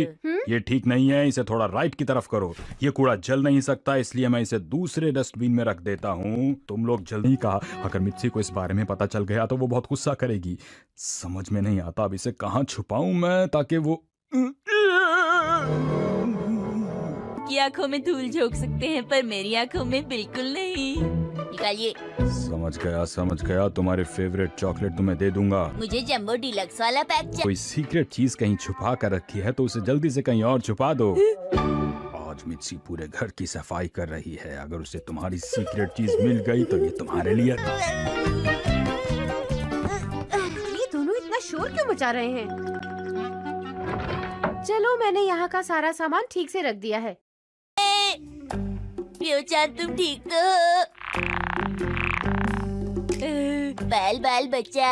ये ठीक नहीं है, इसे थोड़ा राइट की तरफ करो। ये कूड़ा जल नहीं सकता, इसलिए मैं इसे दूसरे डस्टबिन में रख देता हूँ। तुम लोग जल्दी कहा। अगर मित्सी को इस बारे में पता चल गया तो वो बहुत गुस्सा करेगी। समझ में नहीं आता अब इसे कहाँ छुपाऊं मैं ताकि वो। की आंखों में धूल झोंक सकते हैं पर मेरी आंखों में बिल्कुल नहीं। निकालिए। समझ गया। तुम्हारे फेवरेट चॉकलेट तुम्हें दे दूंगा। मुझे जंबो डिलक्स वाला पैक चाहिए। कोई सीक्रेट चीज कहीं छुपा कर रखी है तो उसे जल्दी से कहीं और छुपा दो। आज मित्सी पूरे घर की सफाई कर रही है। अगर उसे तुम्हारी सीक्रेट चीज मिल गई तो ये तुम्हारे लिए। ये दोनों इतना शोर क्यों मचा रहे हैं? चलो मैंने यहाँ का सारा सामान ठीक से रख दिया है। प्योचान तुम ठीक तो हो? बाल बच्चा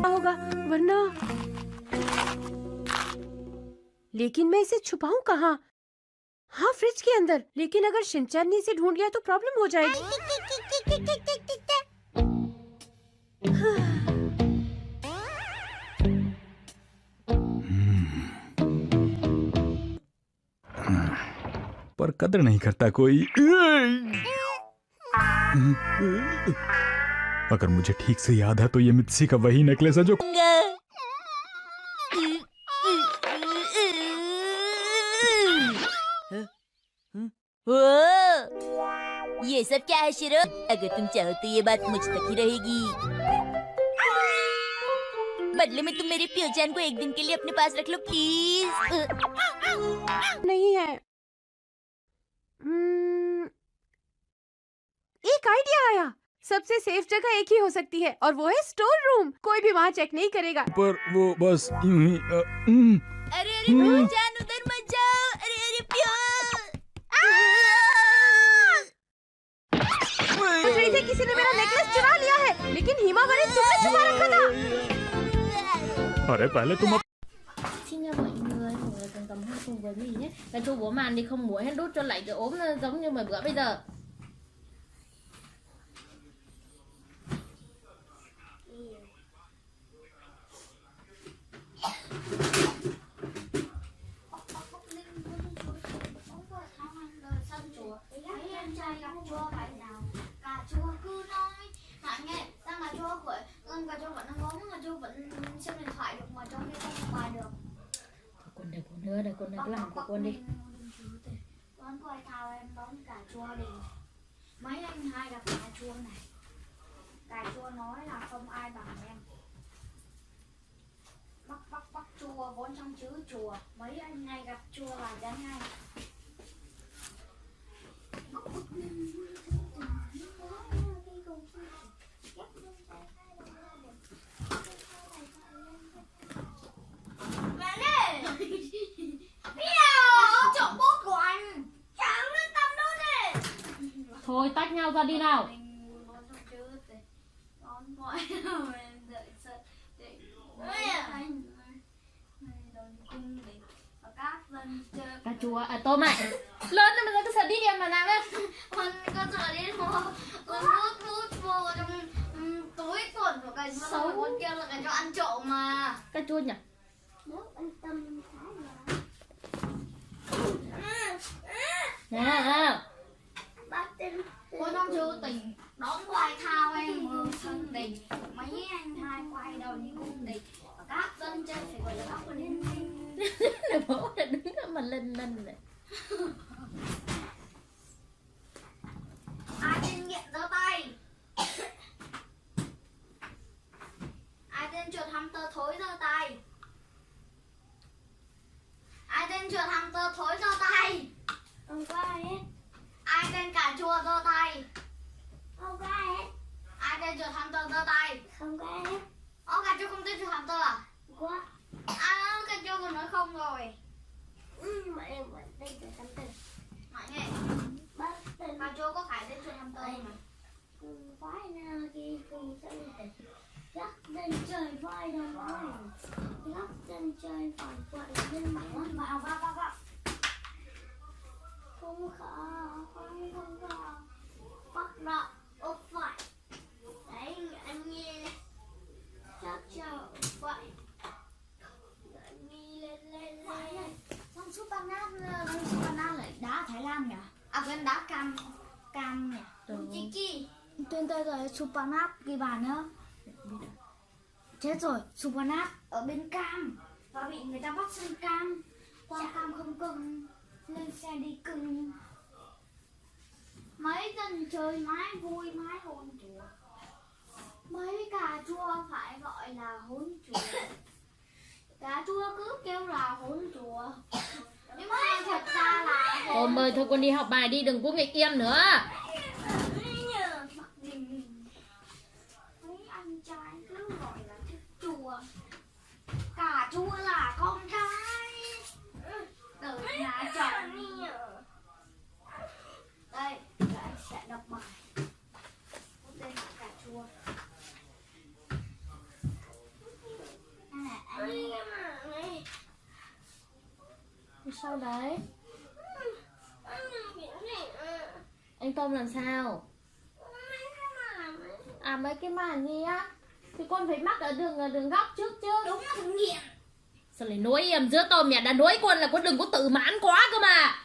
होगा वरना। लेकिन मैं इसे छुपाऊं कहाँ? हाँ, फ्रिज के अंदर। लेकिन अगर शिनचैन ने इसे ढूंढ लिया तो प्रॉब्लम हो जाएगी। पर कदर नहीं करता कोई। अगर मुझे ठीक से याद है तो ये मित्सी का वही नेकलेस है जो। ये सब क्या है शिरो? अगर तुम चाहो तो ये बात मुझ तक ही रहेगी। बदले में तुम मेरे प्योचान को एक दिन के लिए अपने पास रख लो प्लीज। नहीं है। एक आइडिया आया। सबसे सेफ जगह एक ही हो सकती है और वो है स्टोर रूम। कोई भी वहाँ चेक नहीं करेगा। पर वो बस यूं ही अरे प्योचान उधर मत जाओ। अरे प्यो। सोच रही थी किसी ने मेरा नेकलेस चुरा लिया है, लेकिन हिमावरी तुमने छुपा रखा था। अरे पहले तुम Xin chào mọi người cần cầm hoa cùng với mình nhé. Cà chua của màn thì không muốn hết đút cho lại cái ốm nó giống như mấy bữa bây giờ. Cà chua cứ nói Hạnh nghe, sao cà chua khỏe, cà chua vẫn ăn uống, cà chua vẫn xem điện thoại được mà trong khi không bài được. Con đây con nữa đây, con này cứ làm của con đi. Con quay thao em đón cà chua đi. Mấy anh hai gặp cà chua này. Cà chua nói là không ai bằng em. Bắc chua vốn trong chữ chùa. Mấy anh hay gặp chua là đánh ngay. Mẹ ơi! Trộm bút của anh! Chẳng lên tâm đó nè! Thôi tách nhau ra đi nào. Cà chua à tôm ạ. Lớn rồi mà ra cái sợi đi em mà làm ấy. Con sợ đi thôi. Con hút vô trong túi quần của cà chua. Con kêu là cà chua ăn trộm mà. Cà chua nhỉ? Nếu anh tâm Nè. bác tin cô trong chưa tình đón quay thao em mưa sân tình mấy anh hai quay đầu như cung đình và các dân chơi phải gọi là các con lên Là bố là đứng đó mà lên này. ai tên nghiện giơ tay ai tên chuột hamster thối giơ tay ai tên chuột hamster thối giơ tay không có ai hết ai tên cà chua giơ tay không có ai hết ai tên chuột hamster giơ tay không có ai hết cà chua không tên chuột hamster à có cà chua còn nói không rồi mà em vẫn tên chuột hamster mạnh nghe cà chua có phải tên chuột hamster không mà phải na kia cùng sẽ tên gắt lên trời vai đồng ơi gắt lên trời phải quậy lên mặt vào không khờ bắt ra úp phải đấy anh nghe chắc chờ vậy nghi lên con Supanan lại đá Thái Lan nhỉ quên đá cam nhỉ Chi tên tôi rồi Supanan ghi bàn nhá chết rồi Supanan ở bên cam và bị người ta bắt sang cam qua cam không cưng lên xe đi cưng mấy dân chơi mái vui mái hôn chùa mấy cà chua phải gọi là hôn chùa cà chua cứ kêu là hôn chùa nhưng mà thật ra là Ôm ơi thôi con đi học bài đi đừng có nghịch em nữa. mấy anh trai cứ gọi là thích chùa cà chua là con trai từ nhà chồng đây anh sẽ đọc bài tên là cà chua Sao đấy? Anh Tôm làm sao? Mấy cái màn gì á thì con phải mắc ở đường góc trước chứ. Đúng là thử nghiệm. Sao lại nói em giữa Tôm nhà đã nói con là con đừng có tự mãn quá cơ mà.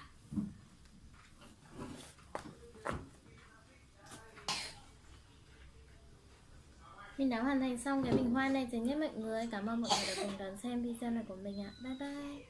Mình đã hoàn thành xong cái bình hoa này rồi nhé mọi người. Cảm ơn mọi người đã cùng đón xem video này của mình ạ. Bye bye.